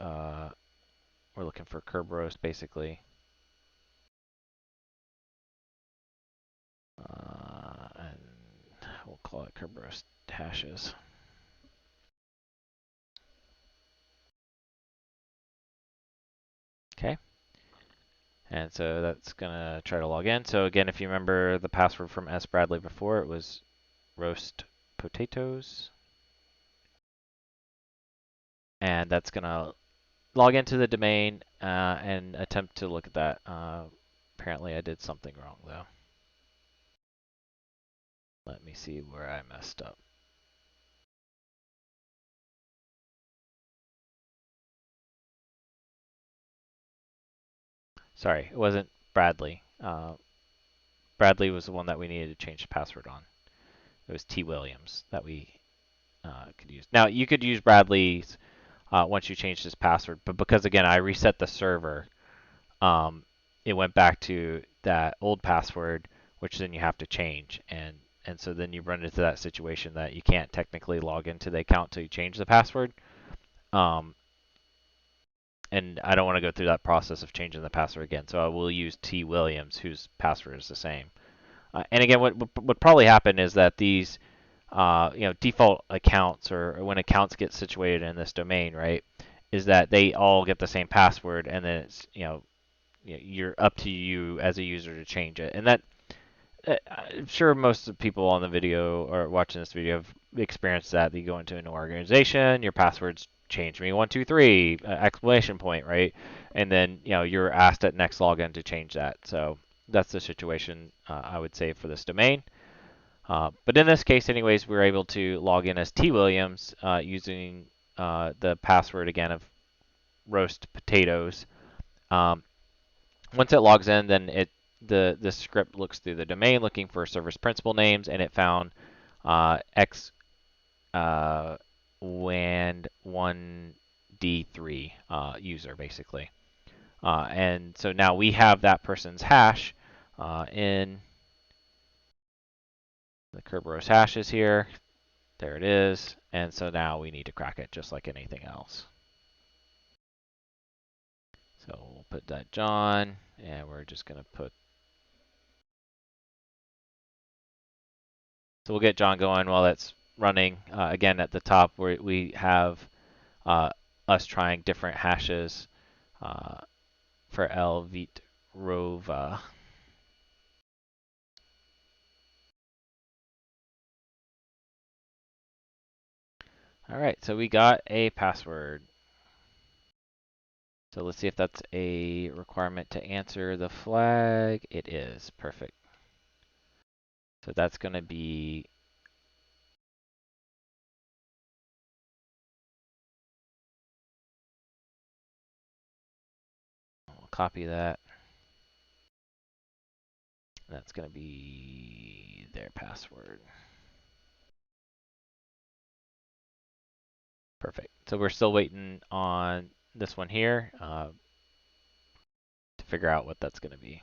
we're looking for Kerberos basically, and we'll call it Kerberos hashes. Okay. And so that's going to try to log in. So again, if you remember the password from S. Bradley before, it was roast potatoes. And that's going to log into the domain and attempt to look at that. Apparently I did something wrong though. Let me see where I messed up. Sorry, it wasn't Bradley. Bradley was the one that we needed to change the password on. It was T. Williams that we could use. Now, you could use Bradley's once you change his password, but because, again, I reset the server, it went back to that old password, which then you have to change. And so then you run into that situation that you can't technically log into the account till you change the password. And I don't want to go through that process of changing the password again, so I will use T. Williams, whose password is the same. And again, what probably happened is that these default accounts, or when accounts get situated in this domain, right, is that they all get the same password, and then it's you're up to you as a user to change it. And that I'm sure most of the people on the video or watching this video have experienced that. You go into an organization, your passwords change me 123 exclamation point, right? And then you're asked at next login to change that. So that's the situation I would say for this domain. But in this case, anyways, we were able to log in as T. Williams using the password again of roast potatoes. Once it logs in, then the script looks through the domain looking for service principal names, and it found x WAND 1D3 user basically. And so now we have that person's hash in the Kerberos hashes here. There it is. And so now we need to crack it just like anything else. So we'll put that John, and we're just going to put. So we'll get John going while that's running. Again, at the top where we have us trying different hashes for Elvitrova. All right, so we got a password. So let's see if that's a requirement to answer the flag. It is. Perfect. So that's going to be we'll copy that. That's going to be their password. Perfect. So we're still waiting on this one here to figure out what that's going to be.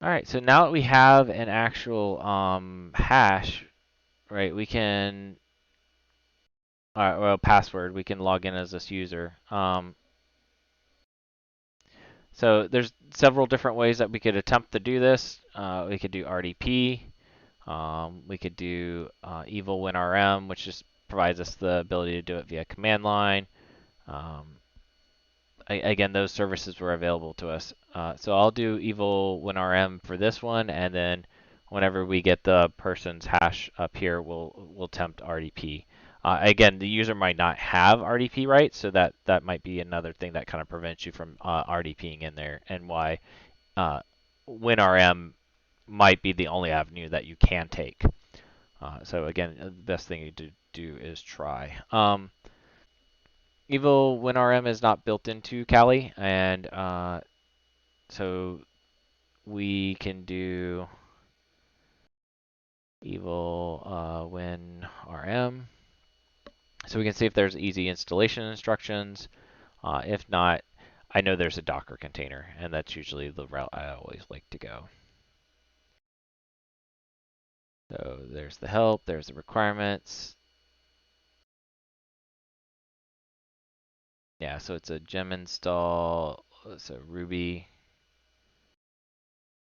All right, so now that we have an actual hash, right, we can, well, password, we can log in as this user. So there's several different ways that we could attempt to do this. We could do RDP. We could do evil winrm, which just provides us the ability to do it via command line. Again, those services were available to us. So I'll do evil winrm for this one, and then whenever we get the person's hash up here, we'll attempt RDP. Again, the user might not have RDP rights, so that might be another thing that kind of prevents you from RDPing in there, and why winrm might be the only avenue that you can take. So again, the best thing you do is try. Evil WinRM is not built into Kali, and so we can do evil WinRM. So we can see if there's easy installation instructions. If not, I know there's a Docker container, and that's usually the route I always like to go. So there's the help, there's the requirements. Yeah, so it's a gem install, so Ruby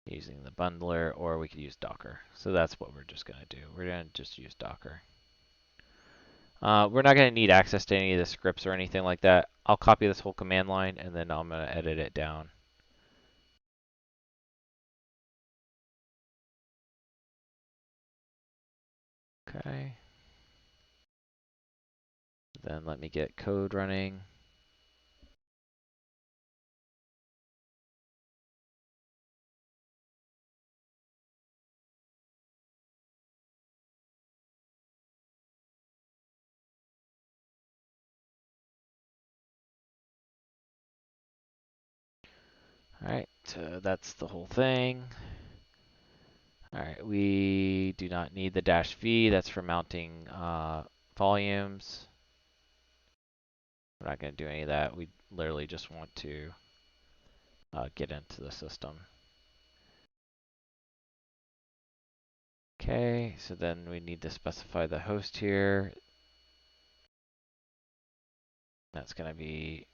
using the bundler, or we could use Docker. So that's what we're just going to do. We're going to just use Docker. We're not going to need access to any of the scripts or anything like that. I'll copy this whole command line, and then I'm going to edit it down. Okay. Then let me get code running. Alright, so that's the whole thing. Alright, we do not need the -v. That's for mounting volumes. We're not going to do any of that. We literally just want to get into the system. Okay, so then we need to specify the host here. That's going to be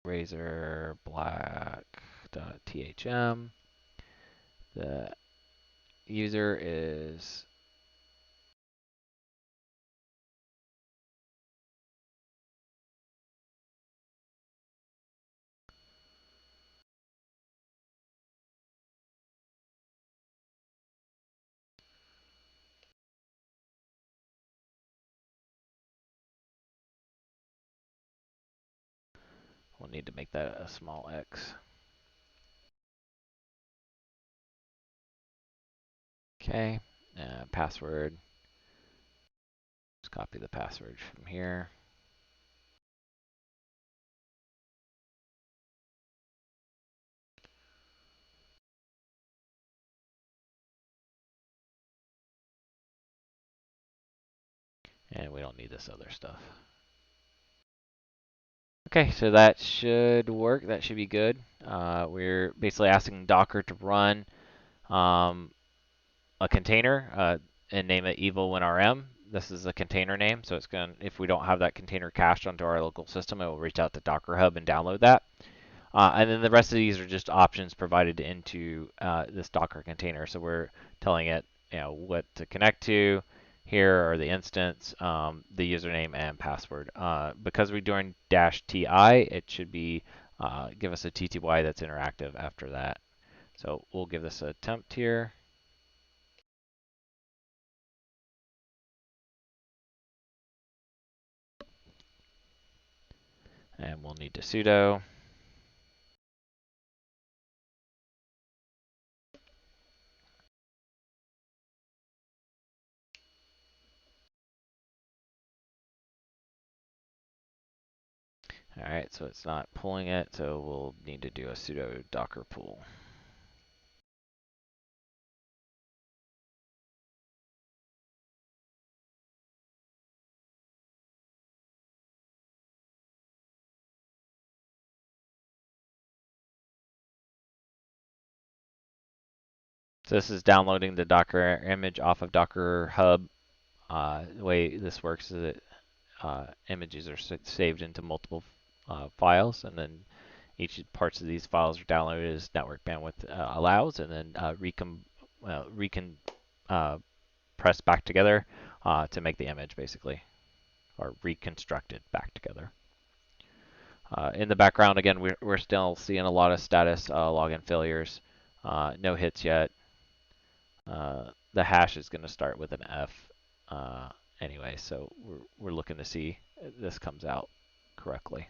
razorblack.thm. The user is we'll need to make that a small x. Okay, password. Just copy the password from here. And we don't need this other stuff. Okay, so that should work. That should be good. We're basically asking Docker to run a container and name it evil_winrm. This is a container name, so it's going if we don't have that container cached onto our local system, it will reach out to Docker Hub and download that. And then the rest of these are just options provided into this Docker container. So we're telling it, what to connect to. Here are the instance, the username and password. Because we're doing -ti, it should be give us a TTY that's interactive after that. So we'll give this a temp here. And we'll need to sudo. All right, so it's not pulling it, so we'll need to do a sudo docker pull. So this is downloading the Docker image off of Docker Hub. The way this works is that images are saved into multiple files, and then each parts of these files are downloaded as network bandwidth allows, and then press back together to make the image, basically, or reconstructed back together. In the background, again, we're still seeing a lot of status login failures. No hits yet. The hash is going to start with an F anyway, so we're looking to see if this comes out correctly.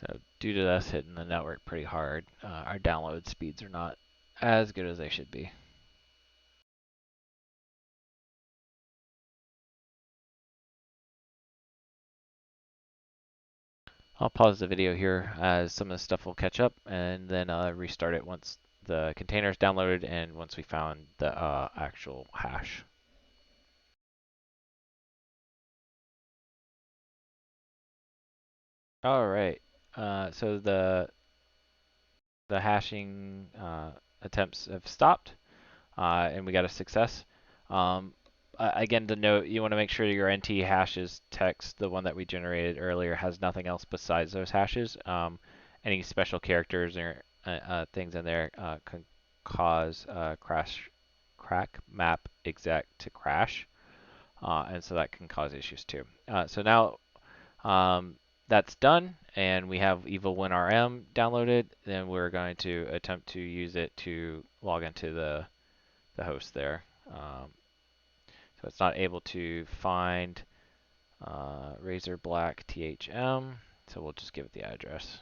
So due to us hitting the network pretty hard, our download speeds are not as good as they should be. I'll pause the video here as some of the stuff will catch up, and then restart it once the container is downloaded and once we found the actual hash. All right, so the hashing attempts have stopped, and we got a success. Again, to note, you want to make sure your NT hashes text, the one that we generated earlier, has nothing else besides those hashes. Any special characters or things in there can cause crack map exec to crash, and so that can cause issues too. So now that's done, and we have evil WinRM downloaded. Then we're going to attempt to use it to log into the host there. So it's not able to find razorblack THM, so we'll just give it the address.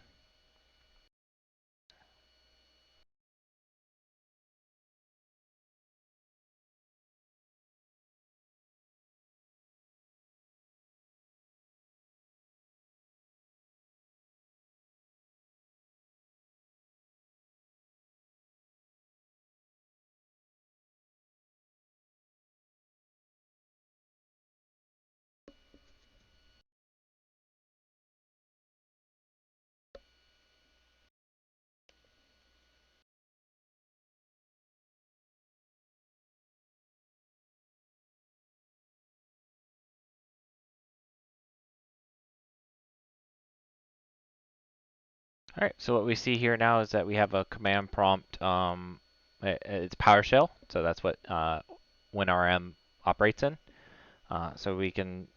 All right, so what we see here now is that we have a command prompt. It's PowerShell, so that's what WinRM operates in. So we can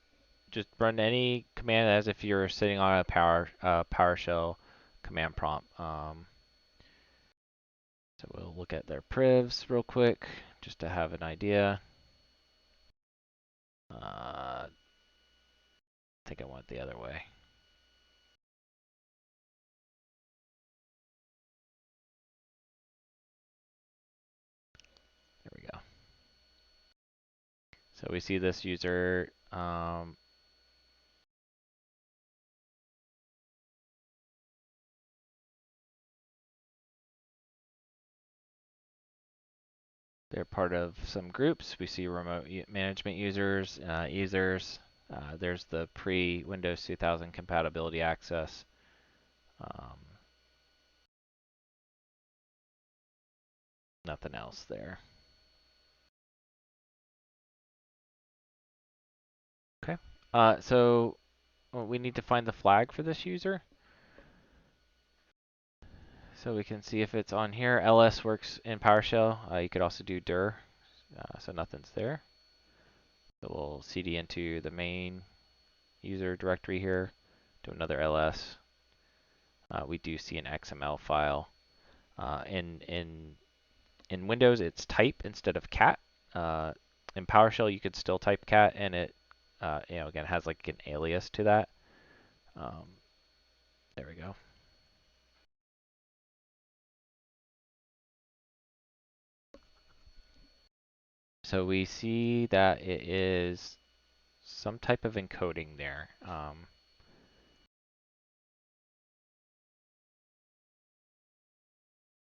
just run any command as if you're sitting on a PowerShell command prompt. So we'll look at their privs real quick, just to have an idea. I think I went the other way. There we go. So we see this user. They're part of some groups. We see remote management users, users. There's the pre-Windows 2000 compatibility access. Nothing else there. Okay. So we need to find the flag for this user. So we can see if it's on here. ls works in PowerShell. You could also do dir. So nothing's there. So we'll cd into the main user directory here, do another ls. We do see an XML file. In Windows, it's type instead of cat. In PowerShell, you could still type cat, and it, again, has like an alias to that. There we go. So we see that it is some type of encoding there.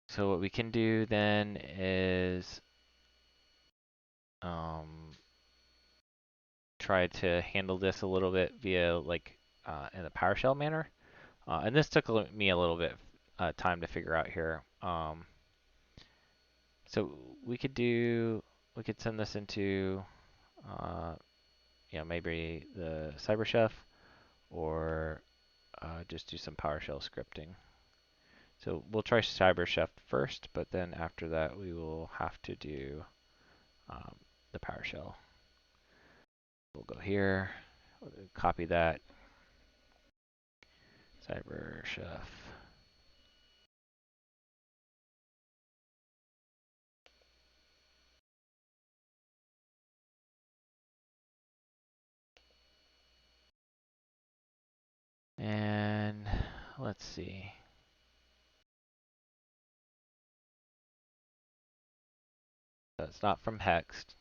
So what we can do then is try to handle this a little bit via in a PowerShell manner. And this took me a little bit time to figure out here. So we could send this into maybe the CyberChef, or just do some PowerShell scripting. So we'll try CyberChef first, but then after that we will have to do the PowerShell. We'll go here, we'll copy that, CyberChef. And let's see. So it's not from Hext.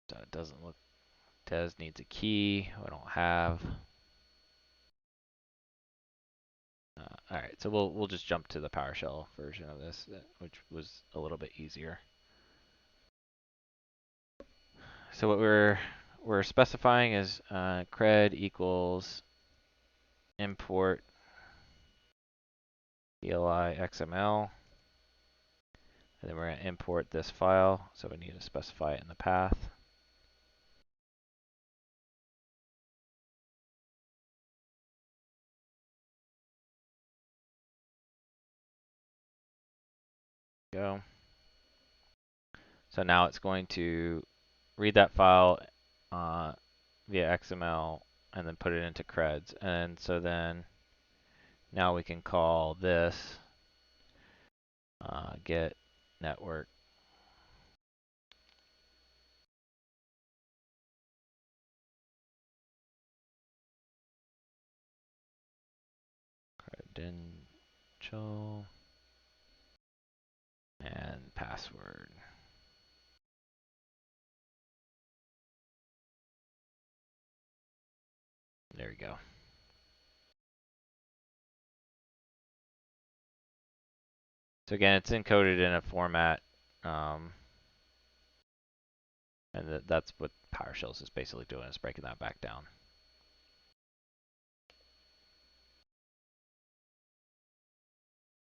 So it doesn't look. Des needs a key. I don't have. All right, so we'll just jump to the PowerShell version of this, which was a little bit easier. So what we're we're specifying is cred equals import CLI XML, and then we're going to import this file, so we need to specify it in the path. Go. So now it's going to read that file via XML and then put it into creds. And so then now we can call this get network credential and password. There we go. So again, it's encoded in a format, and that's what PowerShell is basically doing, is breaking that back down.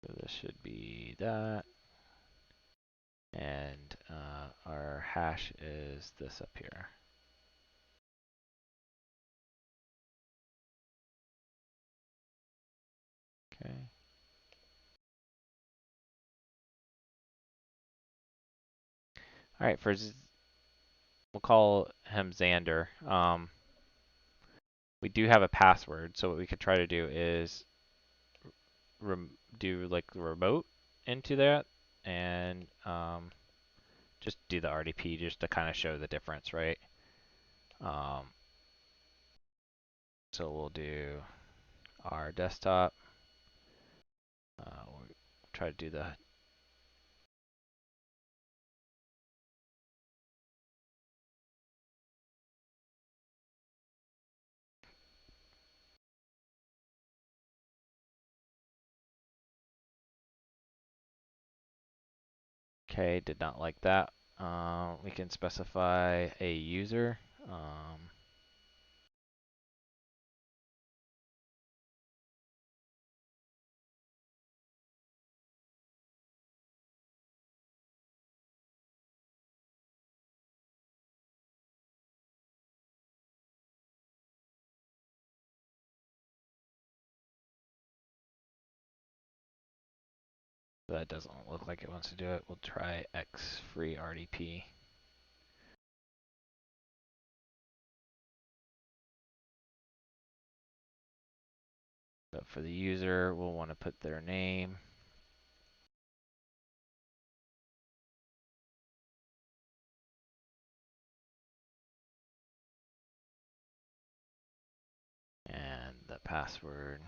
So this should be that. And our hash is this up here. Okay. All right, we'll call him Xander. We do have a password, so what we could try to do is do like the remote into that, and just do the RDP just to kind of show the difference, right? So we'll do our desktop. We'll try to do the okay, did not like that. We can specify a user. That doesn't look like it wants to do it. We'll try X free RDP. So for the user, we'll want to put their name. And the password.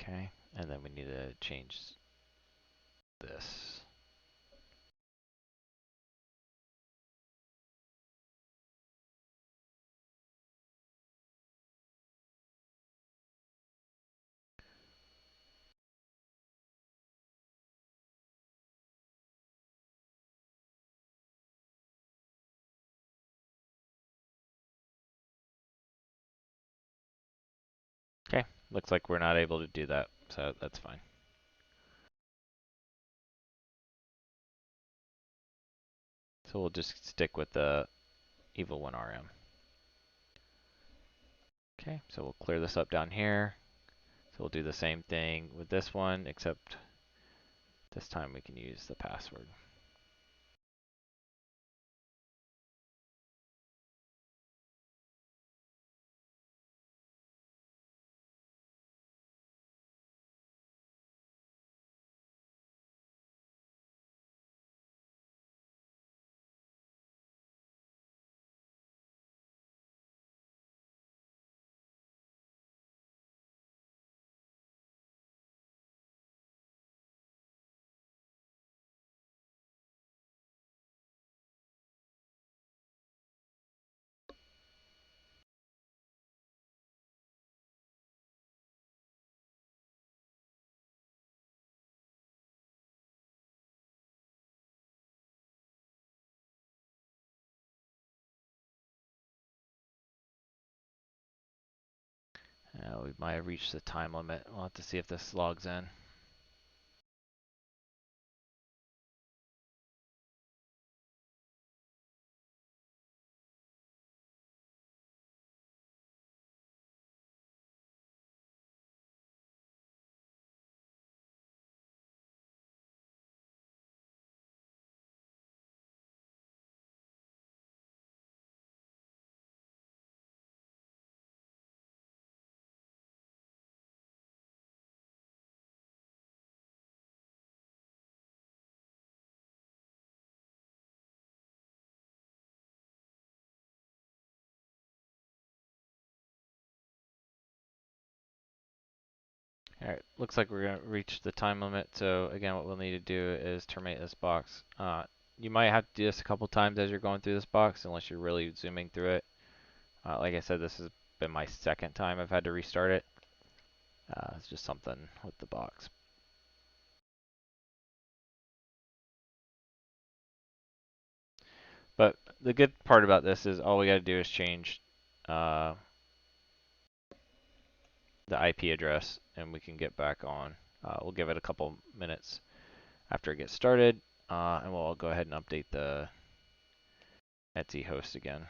Okay, and then we need to change this. Okay, looks like we're not able to do that, so that's fine. So we'll just stick with the Evil 1 RM. Okay, so we'll clear this up down here. So we'll do the same thing with this one, except this time we can use the password. We might have reached the time limit. We'll have to see if this logs in. Alright, looks like we're going to reach the time limit, so again what we'll need to do is terminate this box. You might have to do this a couple times as you're going through this box, unless you're really zooming through it. Like I said, this has been my second time I've had to restart it. It's just something with the box. But the good part about this is all we got to do is change the IP address, and we can get back on. We'll give it a couple minutes after it gets started, and we'll go ahead and update the Etsy host again.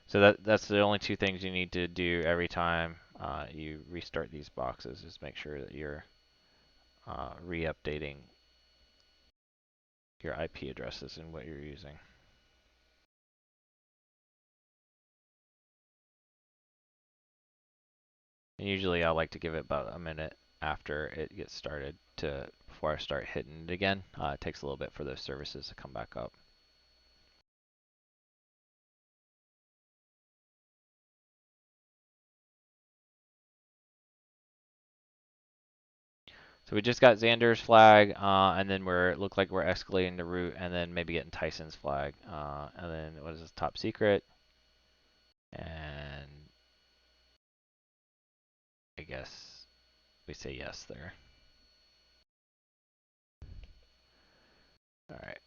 So that's the only two things you need to do every time you restart these boxes, is make sure that you're re-updating your IP addresses and what you're using. And usually I like to give it about a minute after it gets started before I start hitting it again. It takes a little bit for those services to come back up. So we just got Xander's flag, and then it looked like we're escalating the route, and then maybe getting Tyson's flag, and then what is this, top secret, and I guess we say yes there. All right.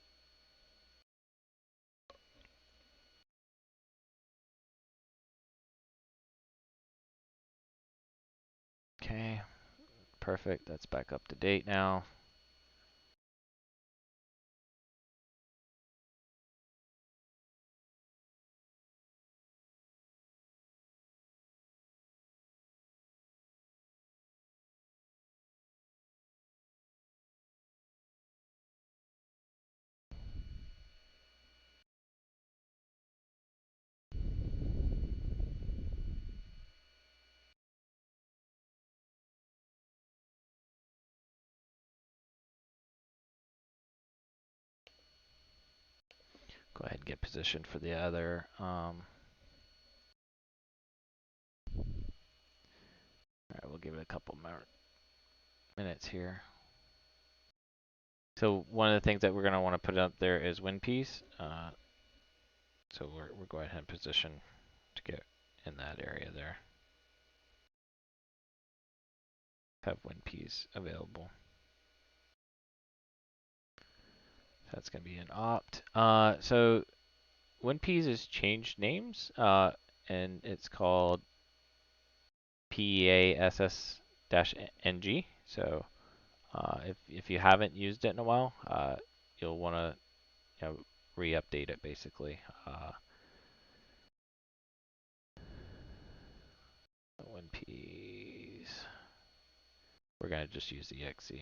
Okay, perfect. That's back up to date now. Go ahead and get positioned for the other. All right, we'll give it a couple more minutes here. So one of the things that we're going to want to put up there is win piece. So we're going ahead and position to get in that area there. Have win piece available. That's going to be an opt. So WinPeas has changed names, and it's called PASS-NG. So if you haven't used it in a while, you'll want to re-update it basically. WinPeas. We're going to just use the exe.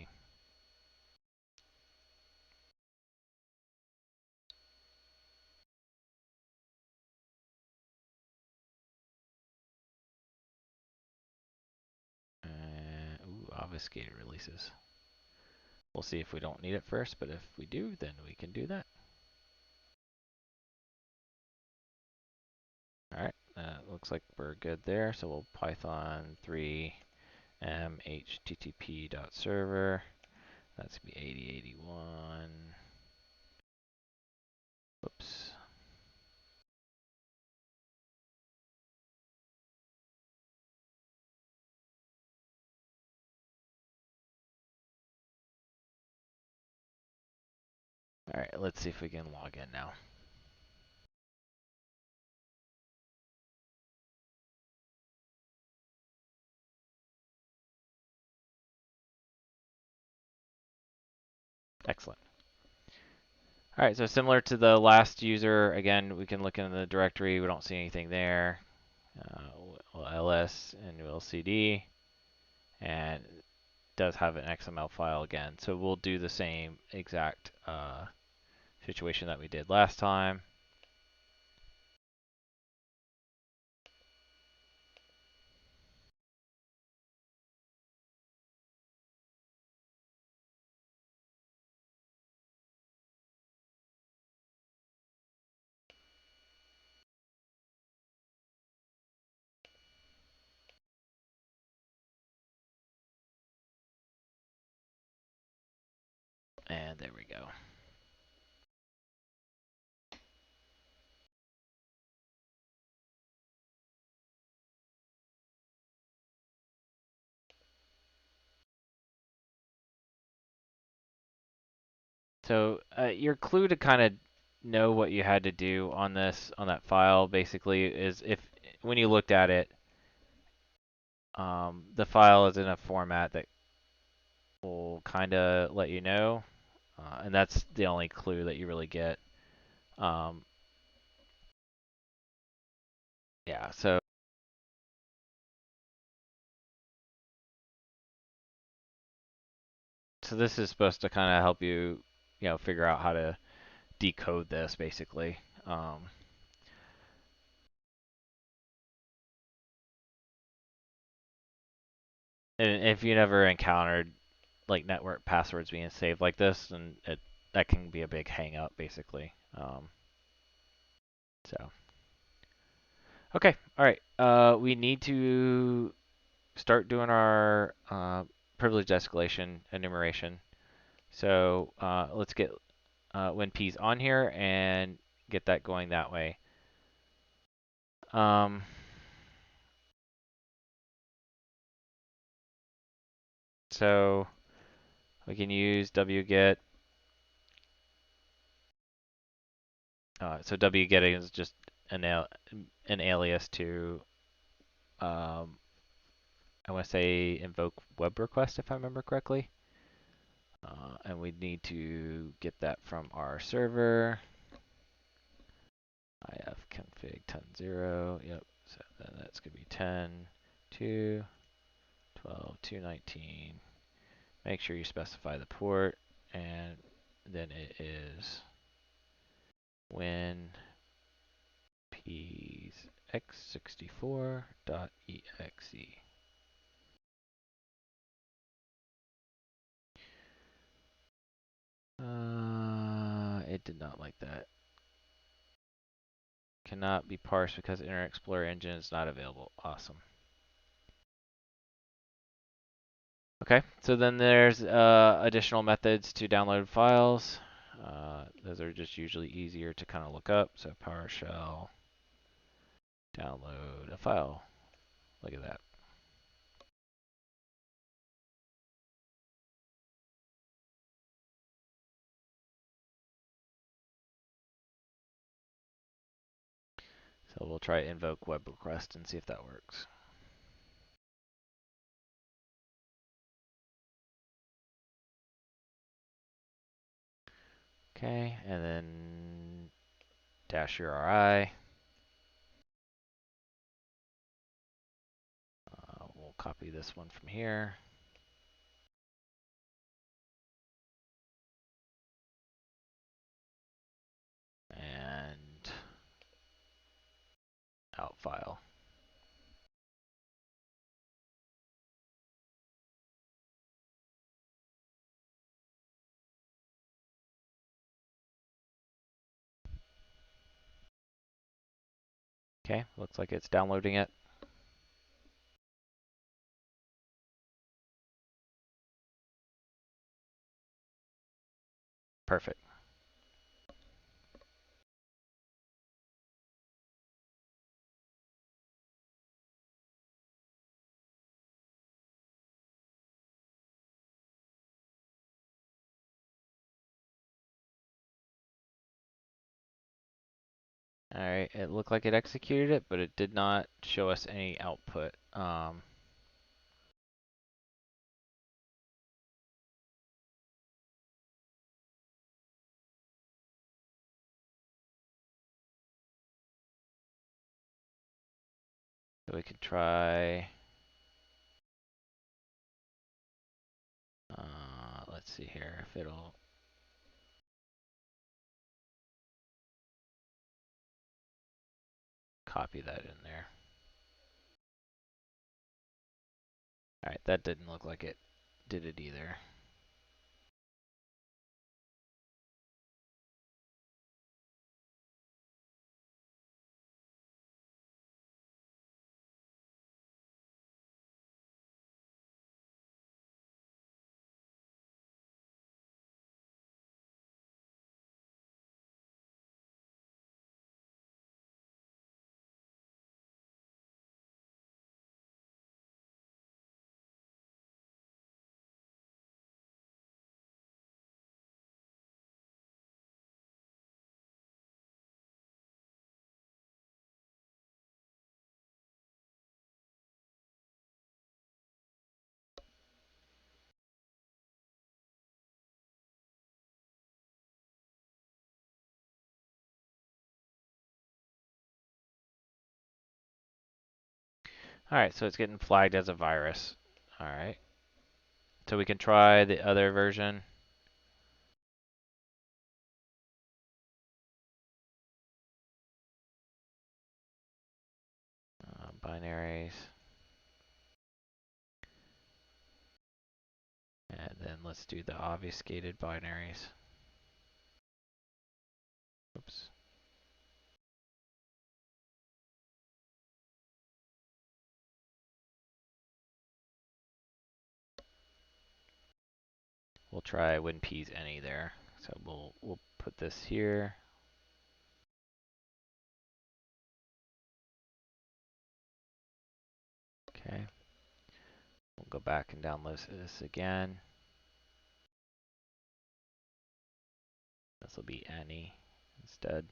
Ooh, obfuscated releases. We'll see if we don't need it first, but if we do, then we can do that. Alright, looks like we're good there. So we'll Python 3 http.server. That's gonna be 8081. Whoops. Alright, let's see if we can log in now. Excellent. All right, so similar to the last user, again, we can look in the directory. We don't see anything there. We'll ls and we'll cd, and it does have an XML file again. So we'll do the same exact situation that we did last time. And there we go. So your clue to kind of know what you had to do on this, on that file, basically, is if when you looked at it, the file is in a format that will kind of let you know, and that's the only clue that you really get. Um, yeah, so this is supposed to kind of help you, figure out how to decode this, basically. And if you never encountered like network passwords being saved like this, and that can be a big hang up, basically. So okay, all right. We need to start doing our privileged escalation enumeration. So let's get WinP's on here and get that going that way. Um, so we can use wget. So wget is just an alias to I want to say invoke web request if I remember correctly. And we need to get that from our server. ifconfig 10.0. Yep. So then that's going to be 10, 2, 12, 219. Make sure you specify the port, and then it is win p's x64.exe. It did not like that. Cannot be parsed because Internet Explorer engine is not available. Awesome. Okay, so then there's additional methods to download files. Those are just usually easier to kind of look up. So PowerShell, download a file. Look at that. So we'll try invoke web request and see if that works. Okay, and then dash URI. We'll copy this one from here. And out file. Okay, looks like it's downloading it. Perfect. All right, it looked like it executed it, but it did not show us any output. So we could try, let's see here if it'll, copy that in there. Alright, that didn't look like it did it either. Alright, so it's getting flagged as a virus. Alright. So we can try the other version. Binaries. And then let's do the obfuscated binaries. Oops. We'll try when p's any there. So we'll put this here. Okay. We'll go back and download this again. This will be any instead.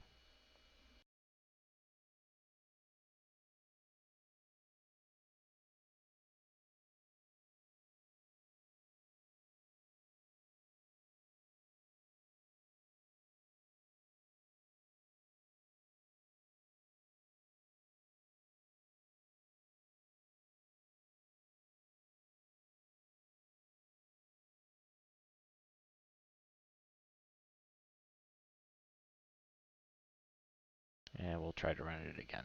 And we'll try to run it again.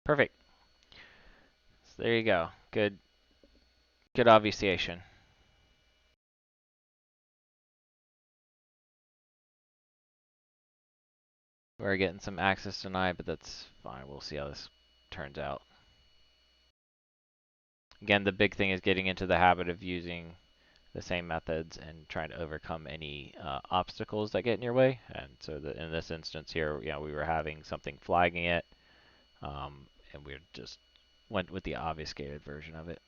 Perfect. So there you go. Good obfuscation. We're getting some access denied, but that's fine. We'll see how this turns out. Again, the big thing is getting into the habit of using the same methods and trying to overcome any obstacles that get in your way. And so in this instance here, we were having something flagging it, and we just went with the obfuscated version of it.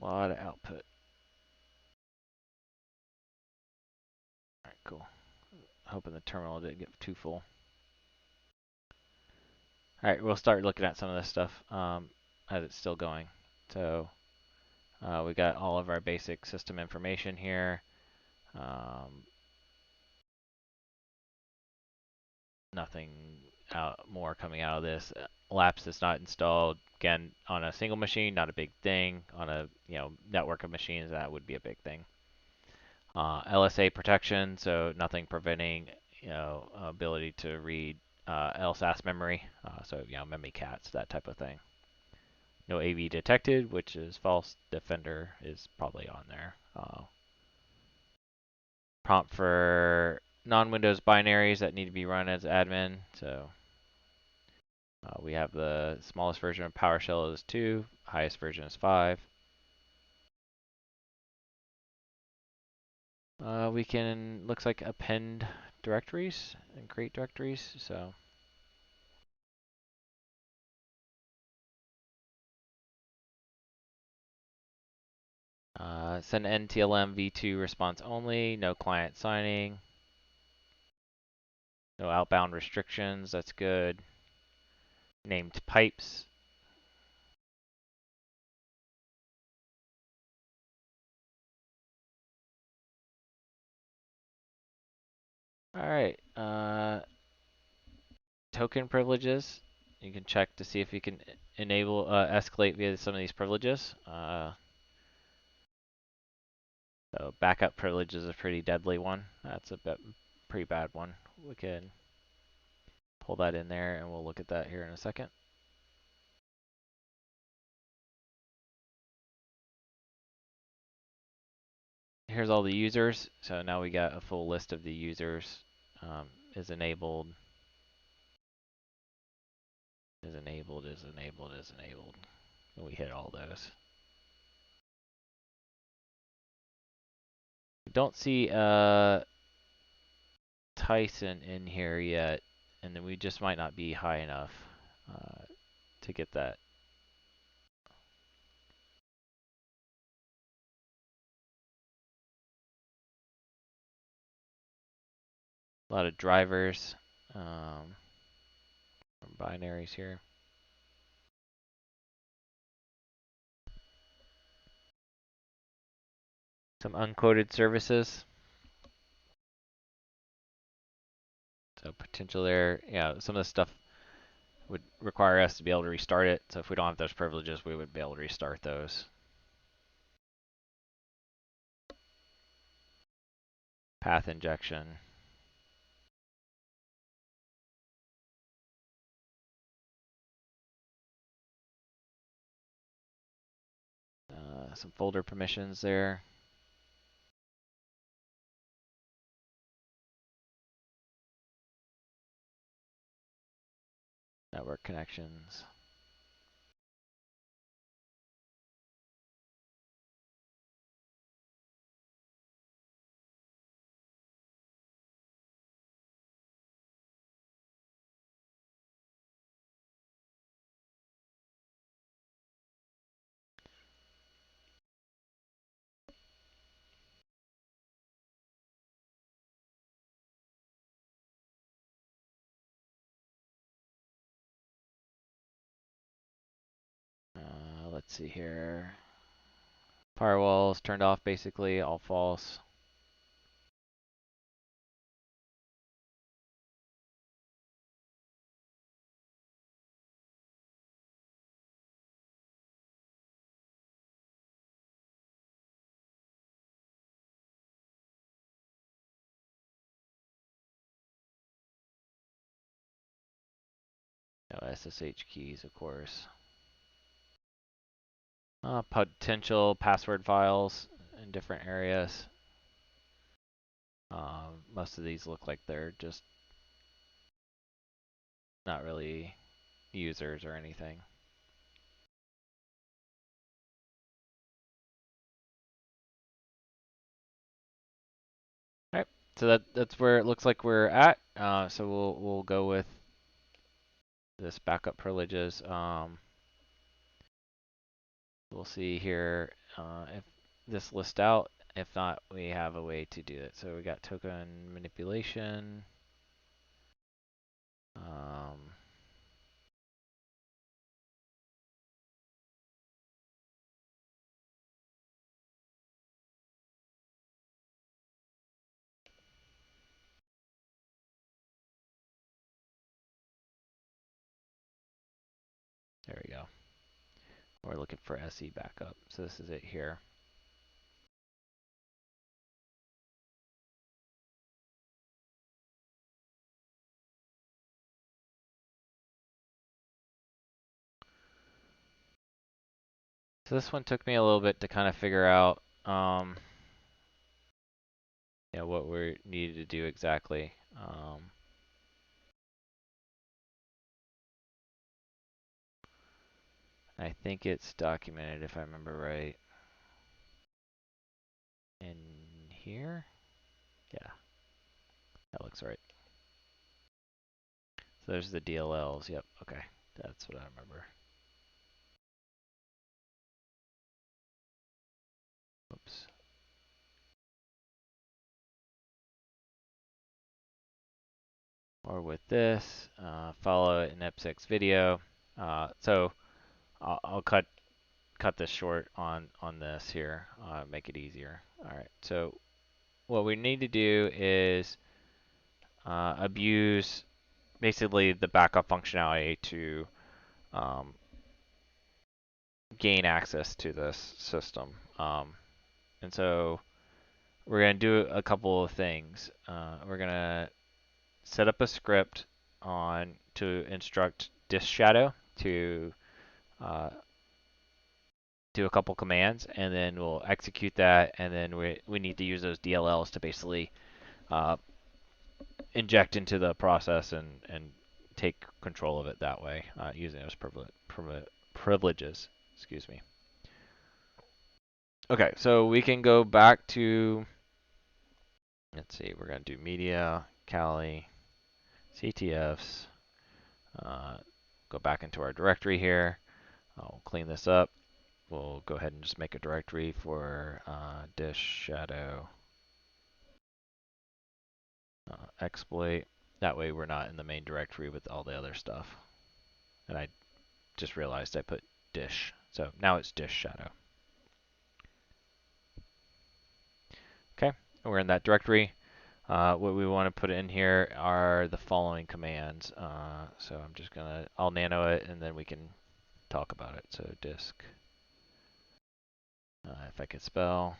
A lot of output. All right, cool. Hoping the terminal didn't get too full. All right, we'll start looking at some of this stuff as it's still going. So we got all of our basic system information here. Nothing more coming out of this. Lapse is not installed. Again, on a single machine, not a big thing. On a network of machines, that would be a big thing. LSA protection, so nothing preventing ability to read LSAS memory. So memory cats, that type of thing. No AV detected, which is false. Defender is probably on there. Prompt for non-Windows binaries that need to be run as admin. So we have the smallest version of PowerShell is 2, highest version is 5. We can, looks like, append directories and create directories. So send NTLM v2 response only, no client signing, no outbound restrictions, that's good. Named pipes. All right, token privileges. You can check to see if you can enable escalate via some of these privileges. So backup privilege is a pretty deadly one. That's a pretty bad one. We can pull that in there and we'll look at that here in a second. Here's all the users. So now we got a full list of the users. Is enabled, is enabled, is enabled, is enabled. And we hit all those. We don't see Tyson in here yet, and then we just might not be high enough to get that. A lot of drivers, binaries here. Some unquoted services. So potential there. Yeah, some of the stuff would require us to be able to restart it. So if we don't have those privileges, we would be able to restart those. Path injection. Some folder permissions there. Network connections. Let's see here. Firewalls turned off basically, all false. No SSH keys, of course. Potential password files in different areas. Most of these look like they're just not really users or anything. All right, so that's where it looks like we're at. So we'll go with this backup privileges. We'll see here if this list out. If not, we have a way to do it. So we got token manipulation. There we go. We're looking for SE backup. So this is it here. So this one took me a little bit to kind of figure out, what we needed to do exactly. I think it's documented, if I remember right, in here. Yeah, that looks right. So there's the DLLs. Yep. Okay, that's what I remember. Oops. Or with this, follow it in Ep6 video. So I'll cut this short on this here, make it easier. All right. So what we need to do is abuse basically the backup functionality to gain access to this system. And so we're going to do a couple of things. We're going to set up a script to instruct disk shadow to do a couple commands, and then we'll execute that, and then we need to use those DLLs to basically inject into the process and take control of it that way, using those privileges. Excuse me. Okay, so we can go back to, let's see, we're going to do media, Kali, CTFs, go back into our directory here. I'll clean this up. We'll go ahead and just make a directory for disk shadow exploit. That way we're not in the main directory with all the other stuff. And I just realized I put dish. So now it's dish shadow. Okay, we're in that directory. What we want to put in here are the following commands. So I'm just gonna, I'll nano it and then we can talk about it. So disk, if I could spell.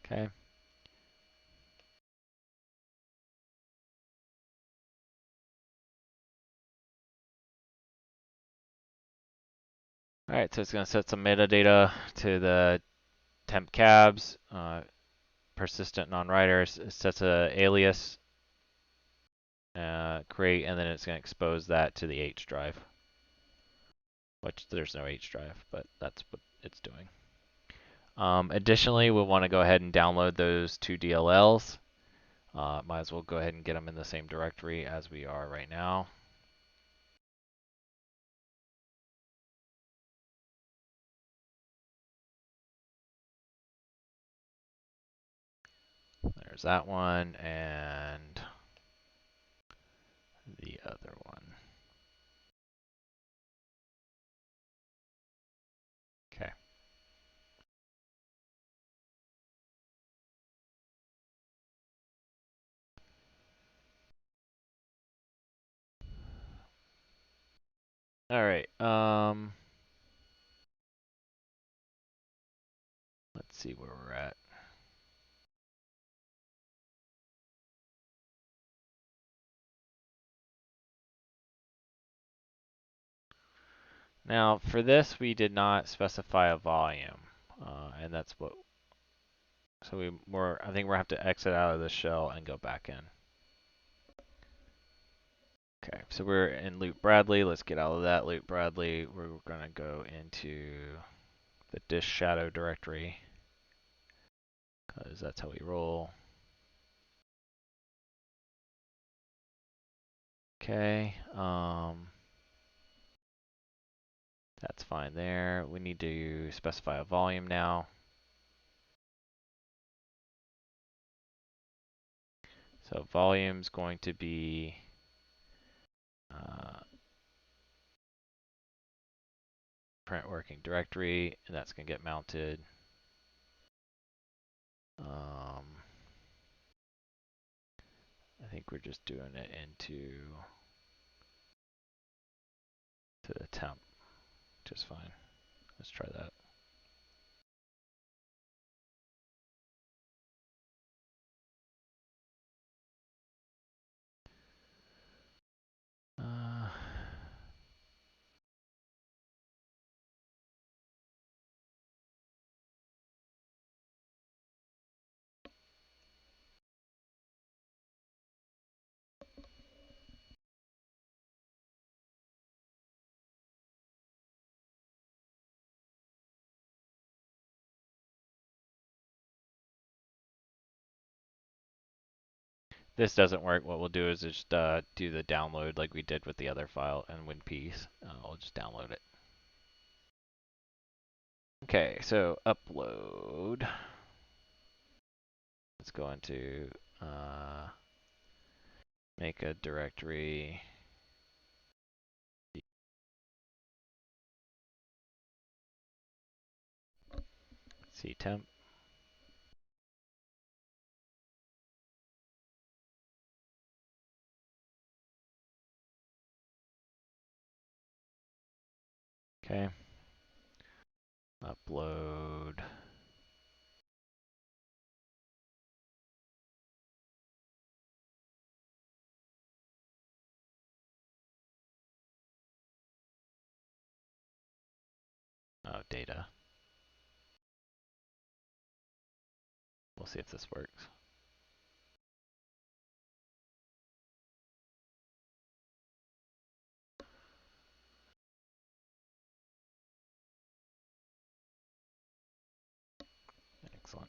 Okay. All right, so it's gonna set some metadata to the temp cabs, persistent non-writers. It sets a alias, create, and then it's gonna expose that to the H drive. Which there's no H drive, but that's what it's doing. Additionally, we'll want to go ahead and download those two DLLs. Might as well go ahead and get them in the same directory as we are right now. There's that one and the other one. Okay. All right. Let's see where we're at. Now, for this, we did not specify a volume, and that's what. So I think we're have to exit out of the shell and go back in. Okay, so we're in Loop Bradley. Let's get out of that Loop Bradley. We're gonna go into the disk shadow directory because that's how we roll. Okay. That's fine there. We need to specify a volume now. So volume's going to be print working directory, and that's going to get mounted. I think we're just doing it into the temp, which is fine. Let's try that. This doesn't work. What we'll do is just do the download like we did with the other file and WinPiece. I'll just download it. Okay, so upload. Let's go into make a directory. ctemp. Okay. Upload. Oh, data. We'll see if this works. Excellent.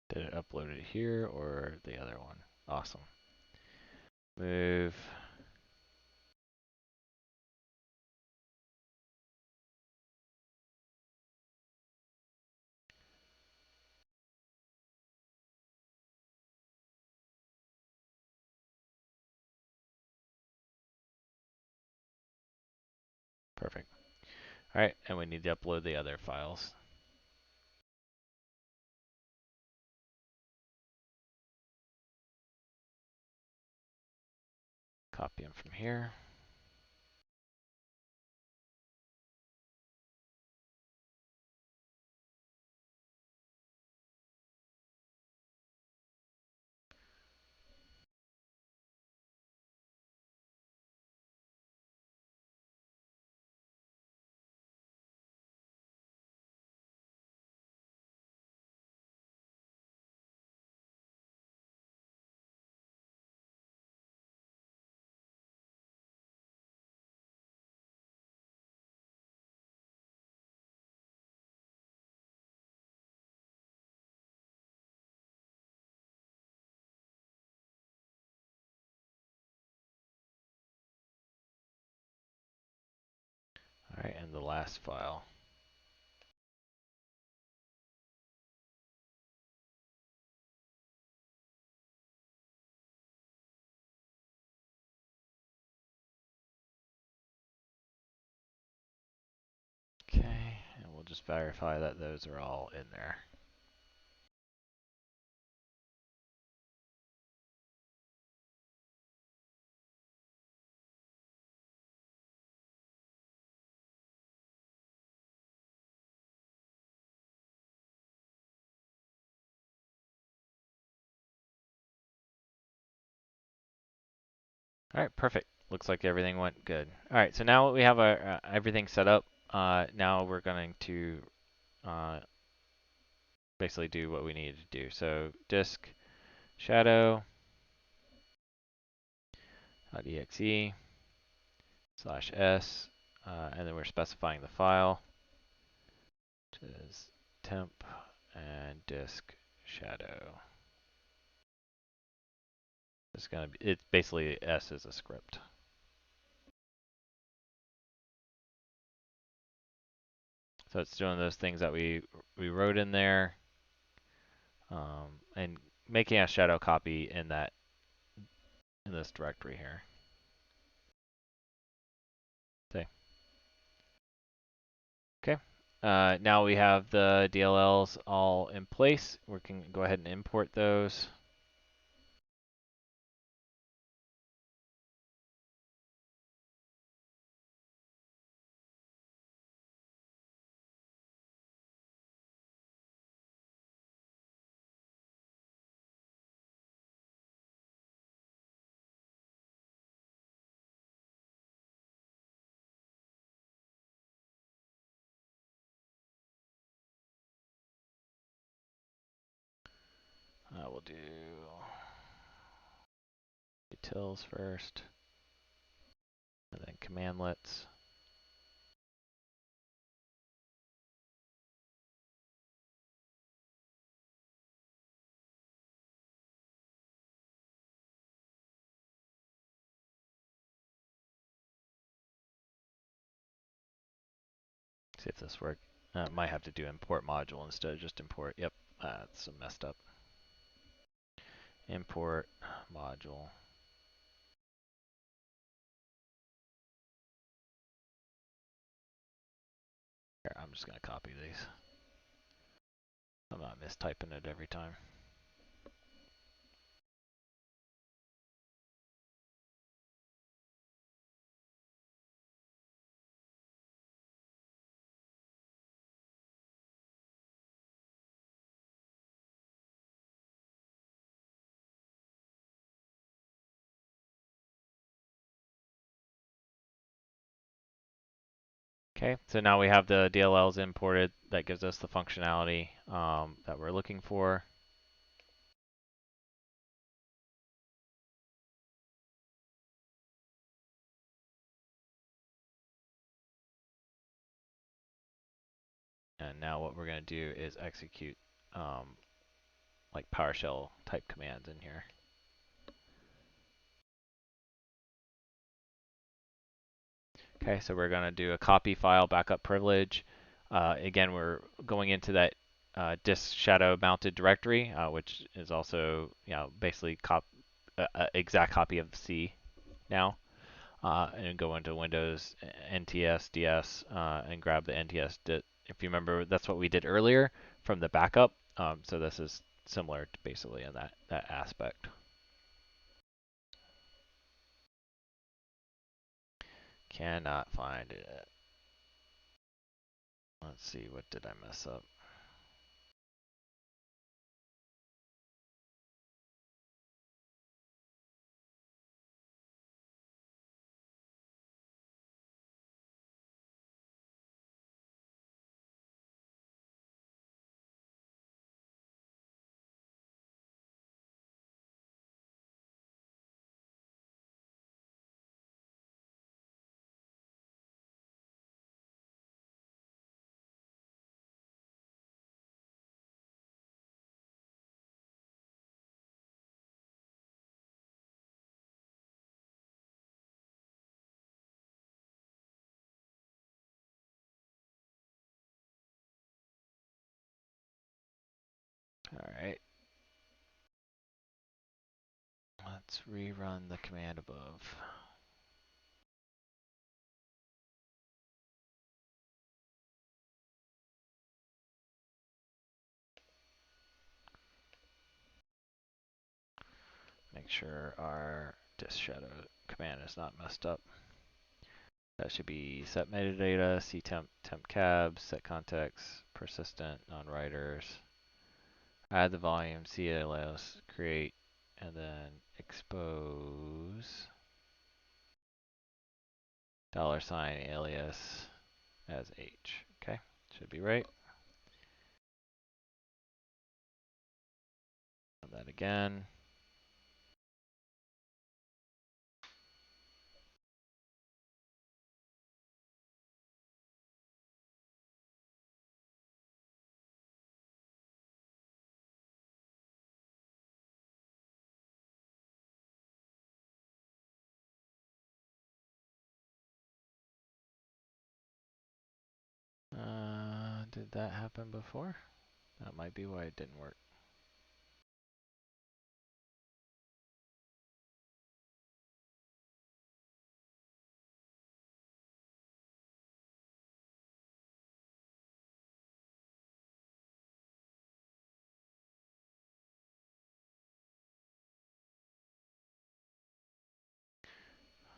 Did it upload it here or the other one? Awesome. Move. Perfect. All right, and we need to upload the other files. Copy them from here. All right, and the last file. Okay, and we'll just verify that those are all in there. All right, perfect. Looks like everything went good. All right, so now we have our everything set up. Now we're going to basically do what we need to do. So disk shadow .exe /s, and then we're specifying the file, which is temp and disk shadow. It's basically S is a script. So it's doing those things that we wrote in there, and making a shadow copy in this directory here. Okay. Now we have the DLLs all in place. We can go ahead and import those. We'll do utils first, and then commandlets. See if this works. Might have to do import module instead of just import. Yep, that's messed up. Import module. Here, I'm just going to copy these. I'm not mistyping it every time. Okay, so now we have the DLLs imported. That gives us the functionality that we're looking for. And now what we're going to do is execute like PowerShell type commands in here. Okay, so we're going to do a copy file backup privilege. Again, we're going into that disk shadow mounted directory, which is also basically exact copy of C now. And go into Windows NTS DS and grab the NTS. If you remember, that's what we did earlier from the backup. So this is similar to basically in that aspect. Cannot find it. Let's see, what did I mess up? All right. Let's rerun the command above. Make sure our disk shadow command is not messed up. That should be set metadata, ctemp, temp cab, set context, persistent, non-writers, add the volume, calias, create, and then expose $alias as H. Okay, should be right. Run that again. Did that happen before? That might be why it didn't work.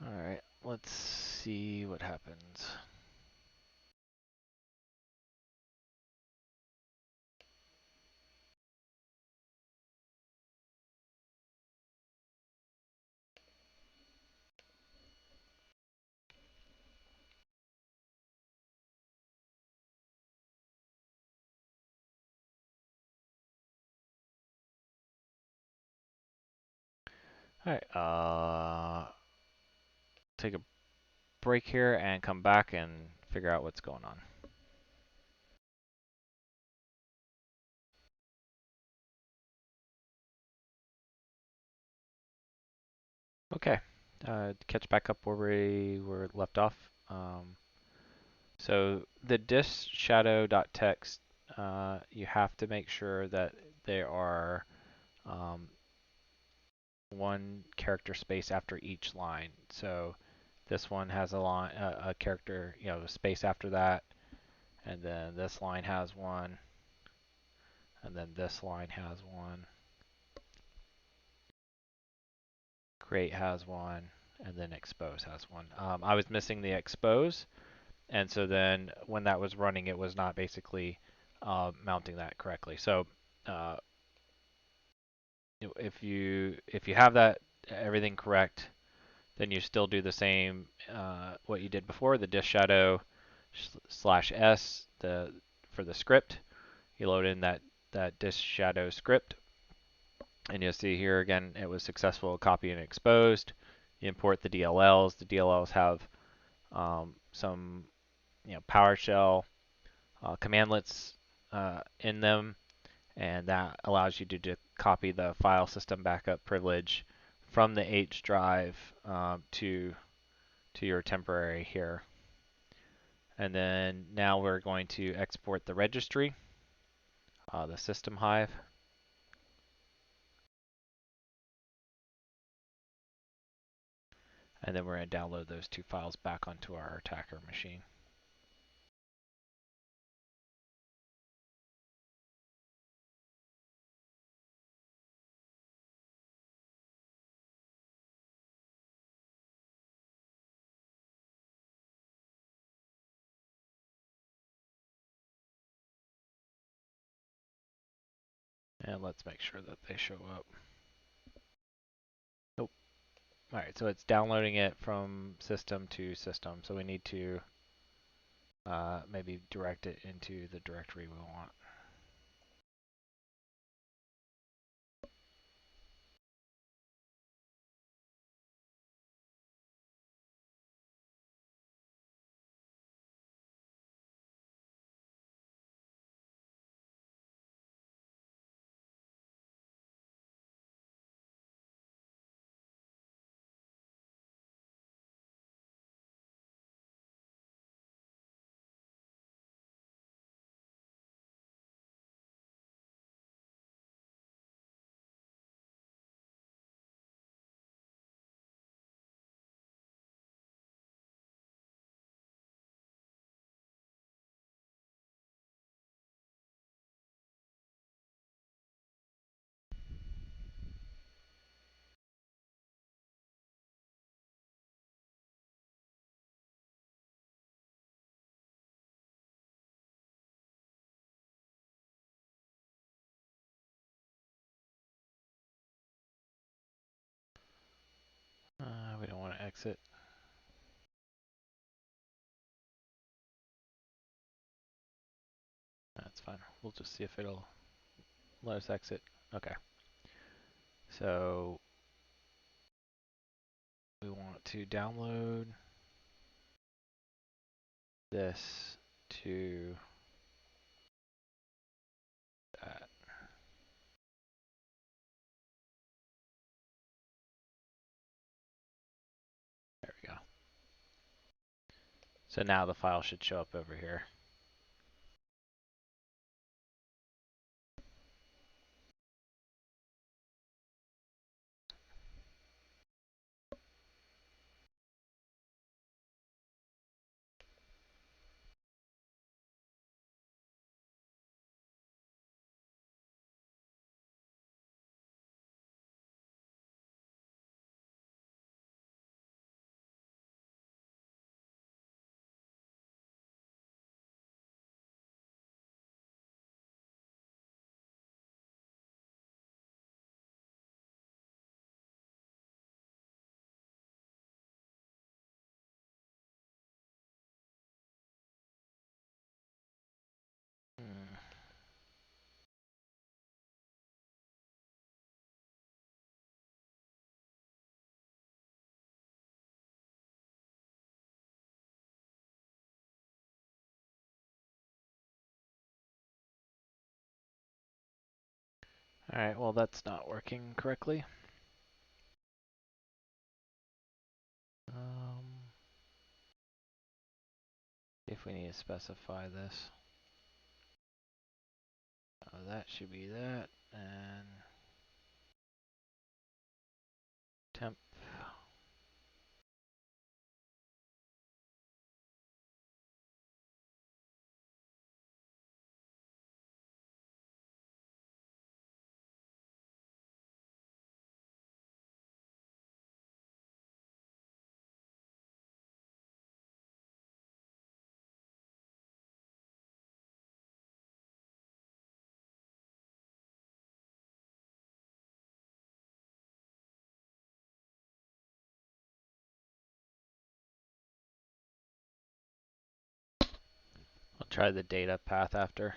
Alright, let's see what happens. Alright, take a break here and come back and figure out what's going on. Okay, catch back up where we were left off. So the disk shadow.txt, you have to make sure that they are one character space after each line. So this one has a line, a character, a space after that, and then this line has one, and then this line has one. Create has one, and then expose has one. I was missing the expose, and so then when that was running, it was not basically mounting that correctly. So if you have that everything correct, then you still do the same what you did before, the disk shadow /s for the script. You load in that disk shadow script, and you'll see here again it was successful copy and exposed. You import the DLLs. The DLLs have some PowerShell commandlets in them, and that allows you to copy the file system backup privilege from the H drive to your temporary here. And then now we're going to export the registry, the system hive. And then we're going to download those two files back onto our attacker machine. And let's make sure that they show up. Nope. All right, so it's downloading it from system to system. So we need to maybe direct it into the directory we want. We don't want to exit. That's fine. We'll just see if it'll let us exit. Okay. So we want to download this to that. There we go. So now the file should show up over here. Alright, well that's not working correctly. If we need to specify this. That should be that, and temp. I'll try the data path after.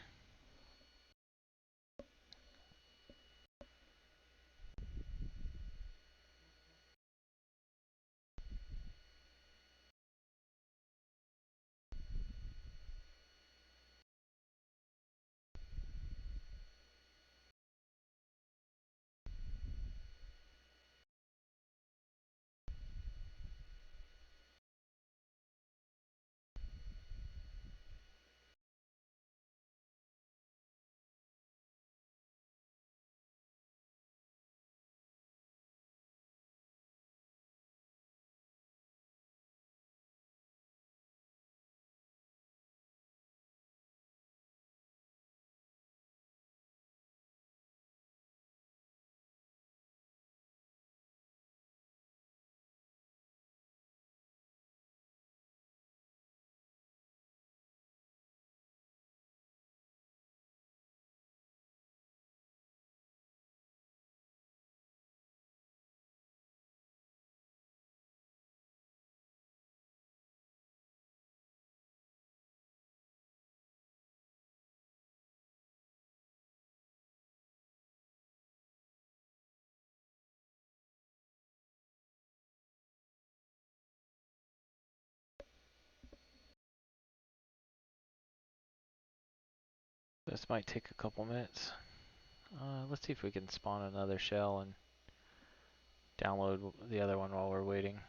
This might take a couple minutes. Let's see if we can spawn another shell and download the other one while we're waiting.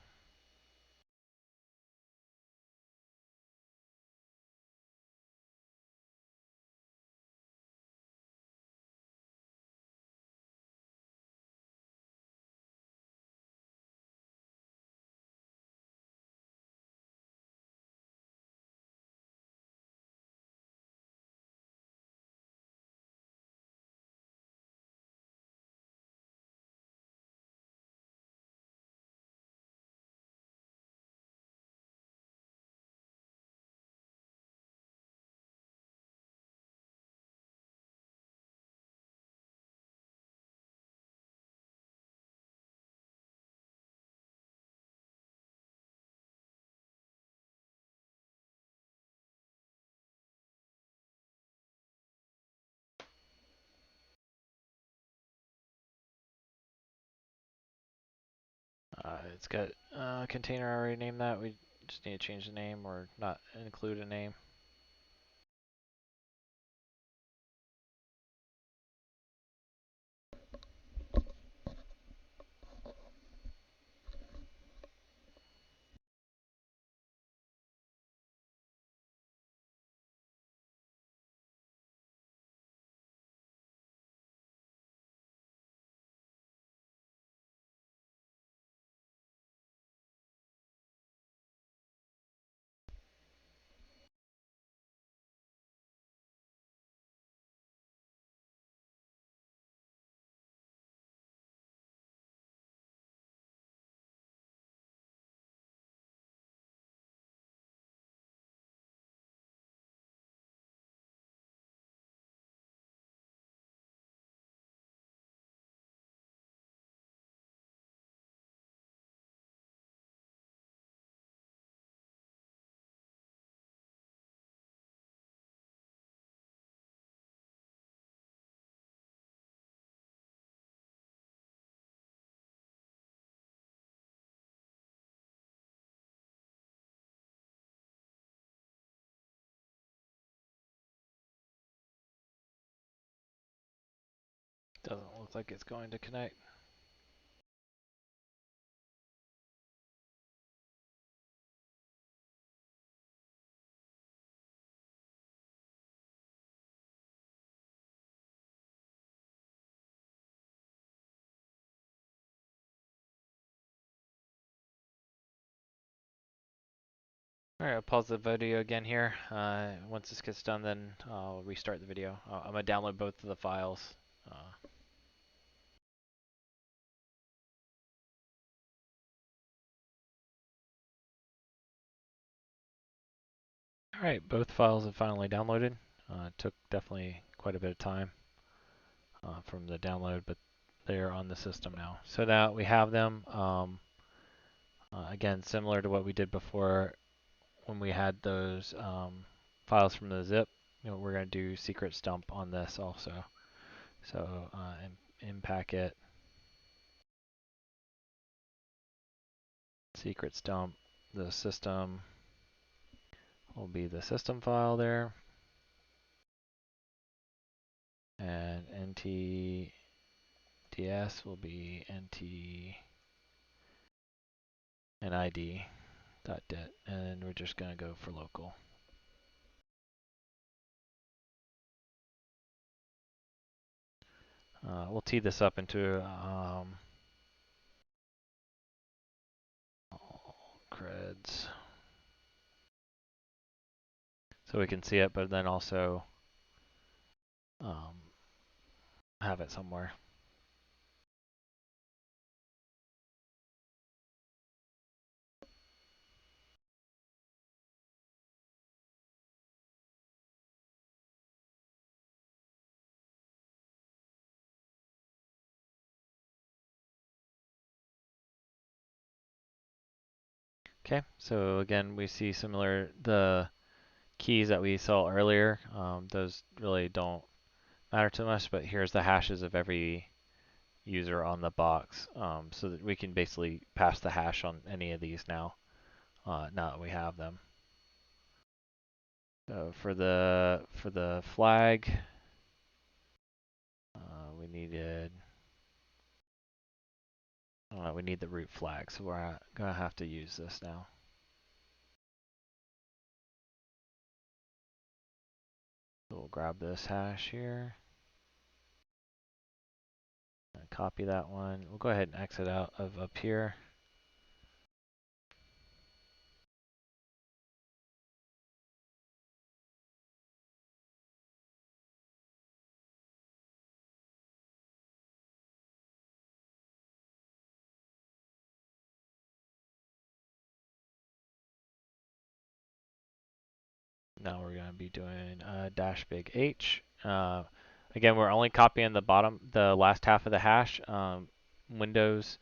It's got a container, I already named that. We just need to change the name or not include a name. Doesn't Sounds like it's going to connect. Alright, I'll pause the video again here. Once this gets done, then I'll restart the video. I'm going to download both of the files. Alright, both files have finally downloaded. It took definitely quite a bit of time from the download, but they're on the system now. So now we have them. Again, similar to what we did before when we had those files from the zip, we're going to do secret stump on this also. So in packet, secret stump, the system will be the system file there, and ntds will be nt and id.dit, and we're just going to go for local. We'll tee this up into creds so we can see it, but then also have it somewhere. Okay, so again, we see similar, the keys that we saw earlier, those really don't matter too much, but here's the hashes of every user on the box, so that we can basically pass the hash on any of these now, now that we have them. So for the flag, we need the root flag, so we're gonna have to use this now. So we'll grab this hash here, and copy that one. We'll go ahead and exit out of up here. Now we're going to be doing dash big H. Again, we're only copying the last half of the hash. Windows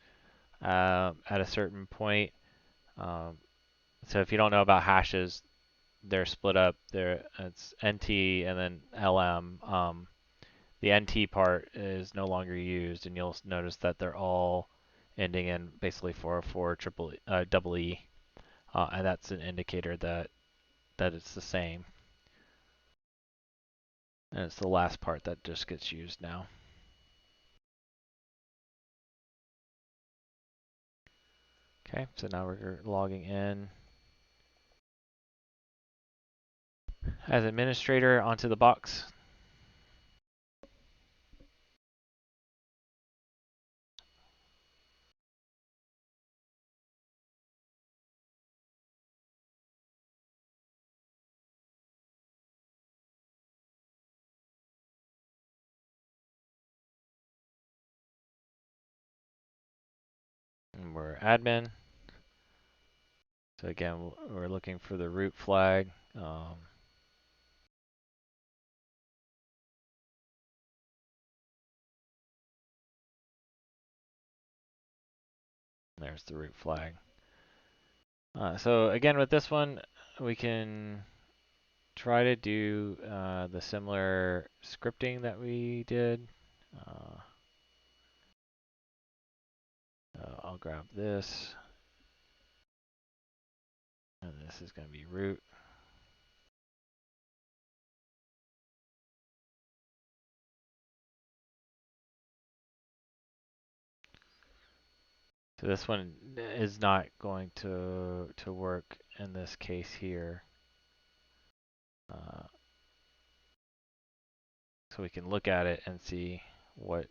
at a certain point. So if you don't know about hashes, they're split up. It's NT and then LM. The NT part is no longer used, and you'll notice that they're all ending in basically 404 double E, and that's an indicator that it's the same. And it's the last part that just gets used now. Okay, so now we're logging in as administrator onto the box. And we're admin. So again, we're looking for the root flag. There's the root flag. So again, with this one, we can try to do the similar scripting that we did. I'll grab this, and this is going to be root. So this one is not going to work in this case here. So we can look at it and see what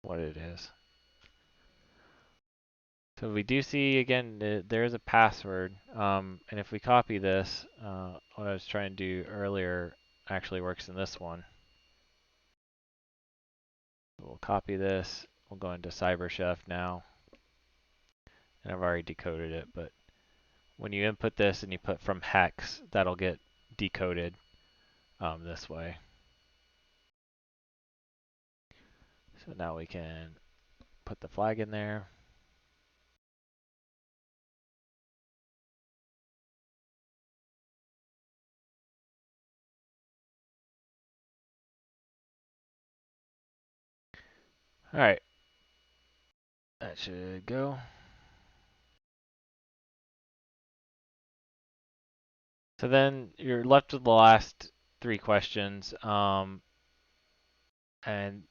it is. So we do see again there is a password, and if we copy this, what I was trying to do earlier actually works in this one. We'll copy this. We'll go into CyberChef now, and I've already decoded it. But when you input this and you put from hex, that'll get decoded this way. So now we can put the flag in there. All right, that should go. So then you're left with the last three questions, and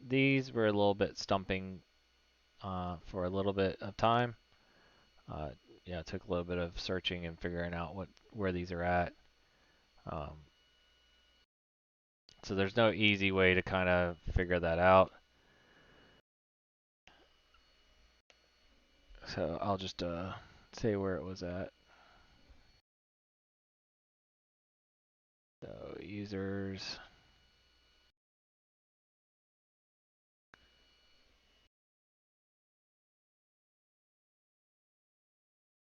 these were a little bit stumping for a little bit of time. Yeah, it took a little bit of searching and figuring out where these are at. So there's no easy way to kind of figure that out. So I'll just say where it was at. So users.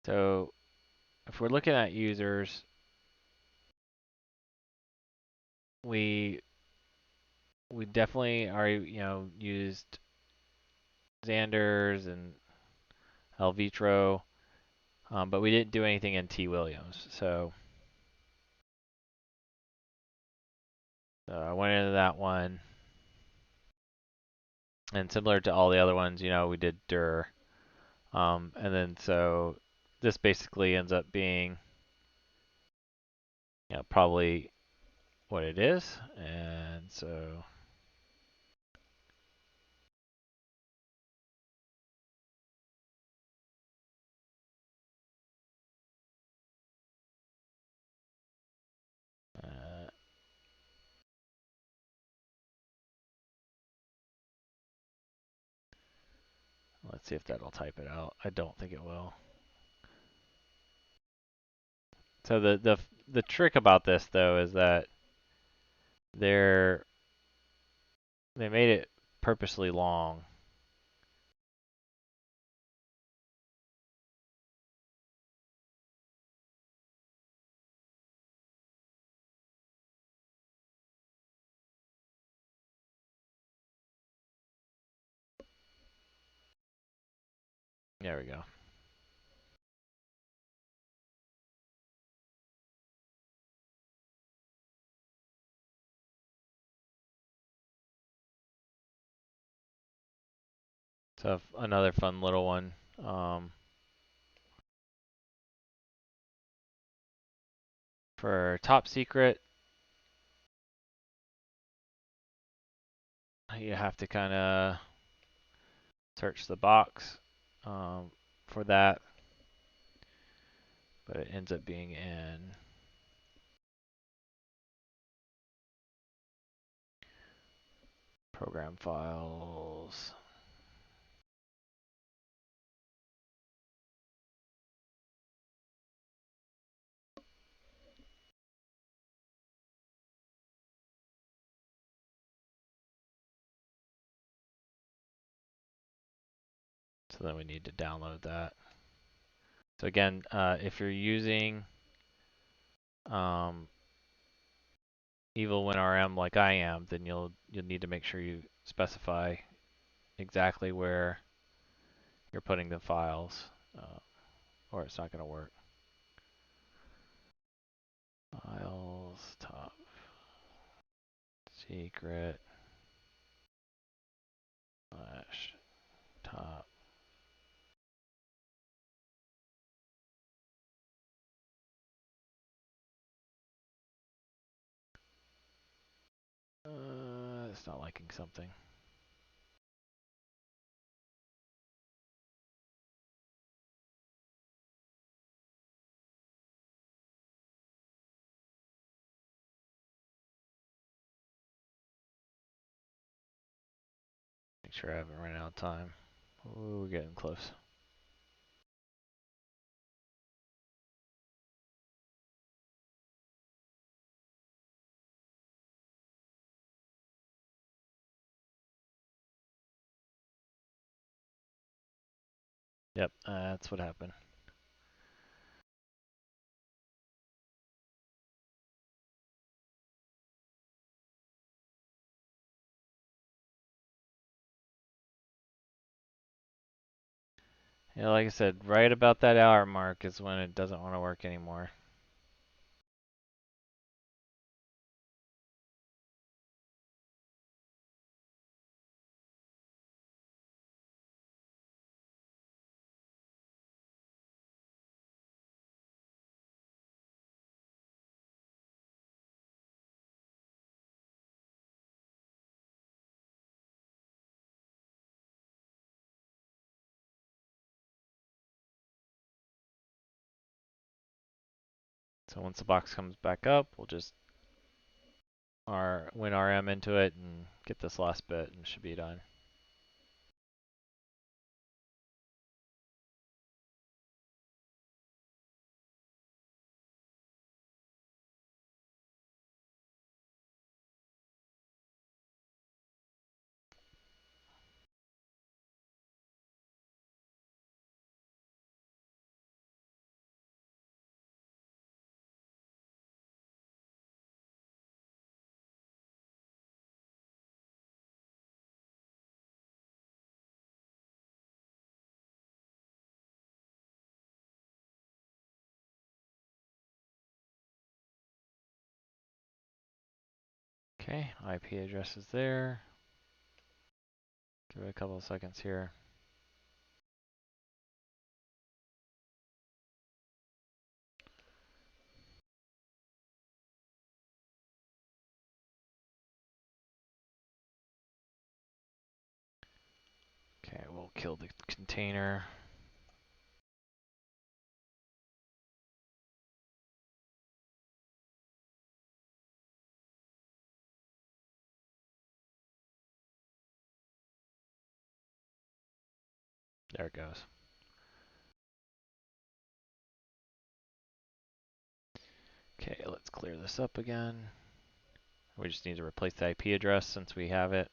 So if we're looking at users, we definitely are used Xander's and Alvitro, but we didn't do anything in T. Williams. So I went into that one, and similar to all the other ones, we did dir, and then so this basically ends up being probably what it is, and so let's see if that'll type it out. I don't think it will. So the trick about this though is that they made it purposely long. There we go. So another fun little one. For top secret, you have to kind of search the box for that, but it ends up being in program files. So then we need to download that. So again, if you're using Evil WinRM like I am, then you'll need to make sure you specify exactly where you're putting the files, or it's not going to work. Files, top, secret, slash, top. It's not liking something. Make sure I haven't run out of time. Ooh, we're getting close. Yep, that's what happened. Yeah, like I said, right about that hour mark is when it doesn't want to work anymore. So once the box comes back up, we'll just win RM into it and get this last bit and should be done. Okay, IP address is there. Give it a couple of seconds here. Okay, we'll kill the container. There it goes. Okay, let's clear this up again. We just need to replace the IP address since we have it.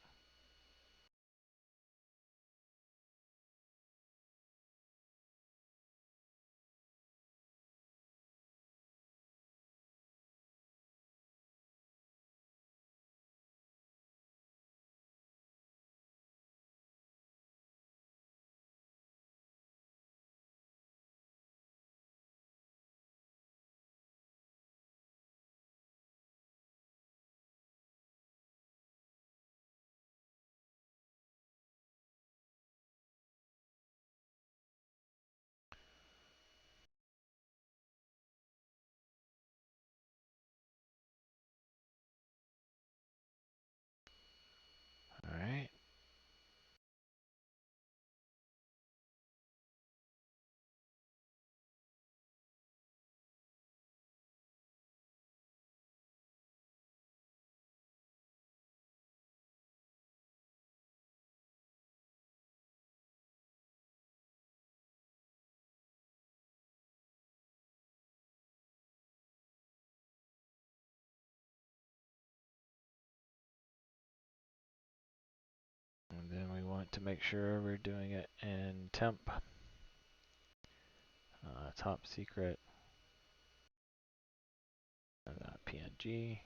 All right. And then we want to make sure we're doing it in temp. Top secret. .png.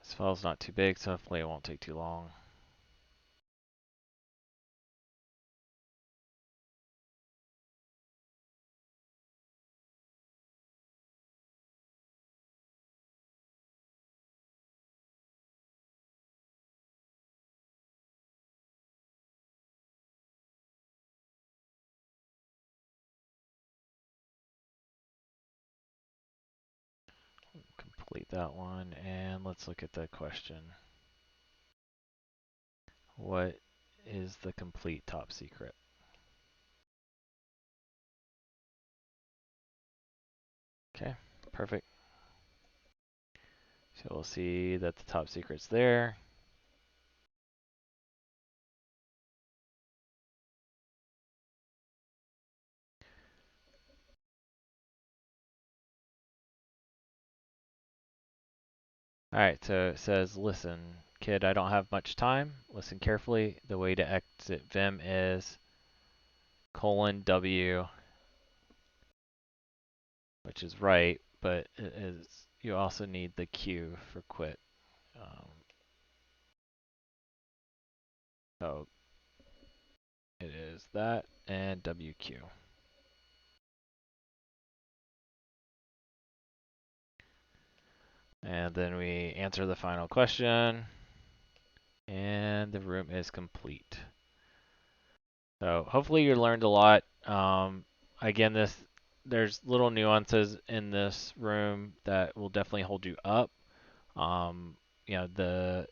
This file's not too big, so hopefully it won't take too long. Complete that one, and let's look at the question. What is the complete top secret? Okay, perfect. So we'll see that the top secret's there. Alright, so it says, listen, kid, I don't have much time. Listen carefully. The way to exit Vim is :W, which is right, but it is, you also need the Q for quit. So it is that and WQ. And then we answer the final question, and the room is complete. So hopefully you learned a lot. Again, there's little nuances in this room that will definitely hold you up. Um, the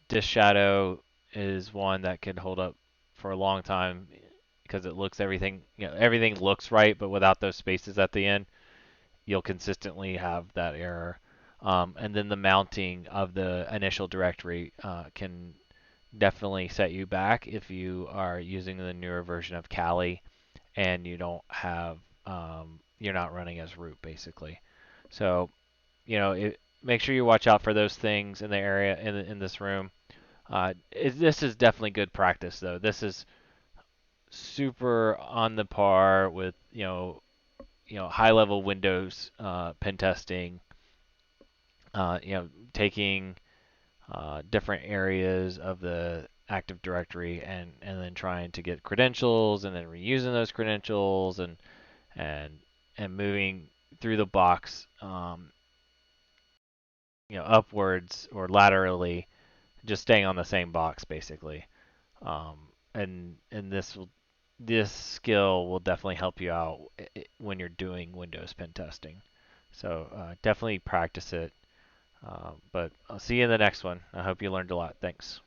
disk shadow is one that could hold up for a long time because it looks everything looks right, but without those spaces at the end, you'll consistently have that error. And then the mounting of the initial directory can definitely set you back if you are using the newer version of Kali and you don't have you're not running as root basically. So make sure you watch out for those things in the area in this room. This is definitely good practice though. This is super on the par with high level Windows pen testing. Taking different areas of the Active Directory and then trying to get credentials and then reusing those credentials and and moving through the box, upwards or laterally, just staying on the same box basically. And this skill will definitely help you out when you're doing Windows pen testing. So definitely practice it. But I'll see you in the next one. I hope you learned a lot. Thanks.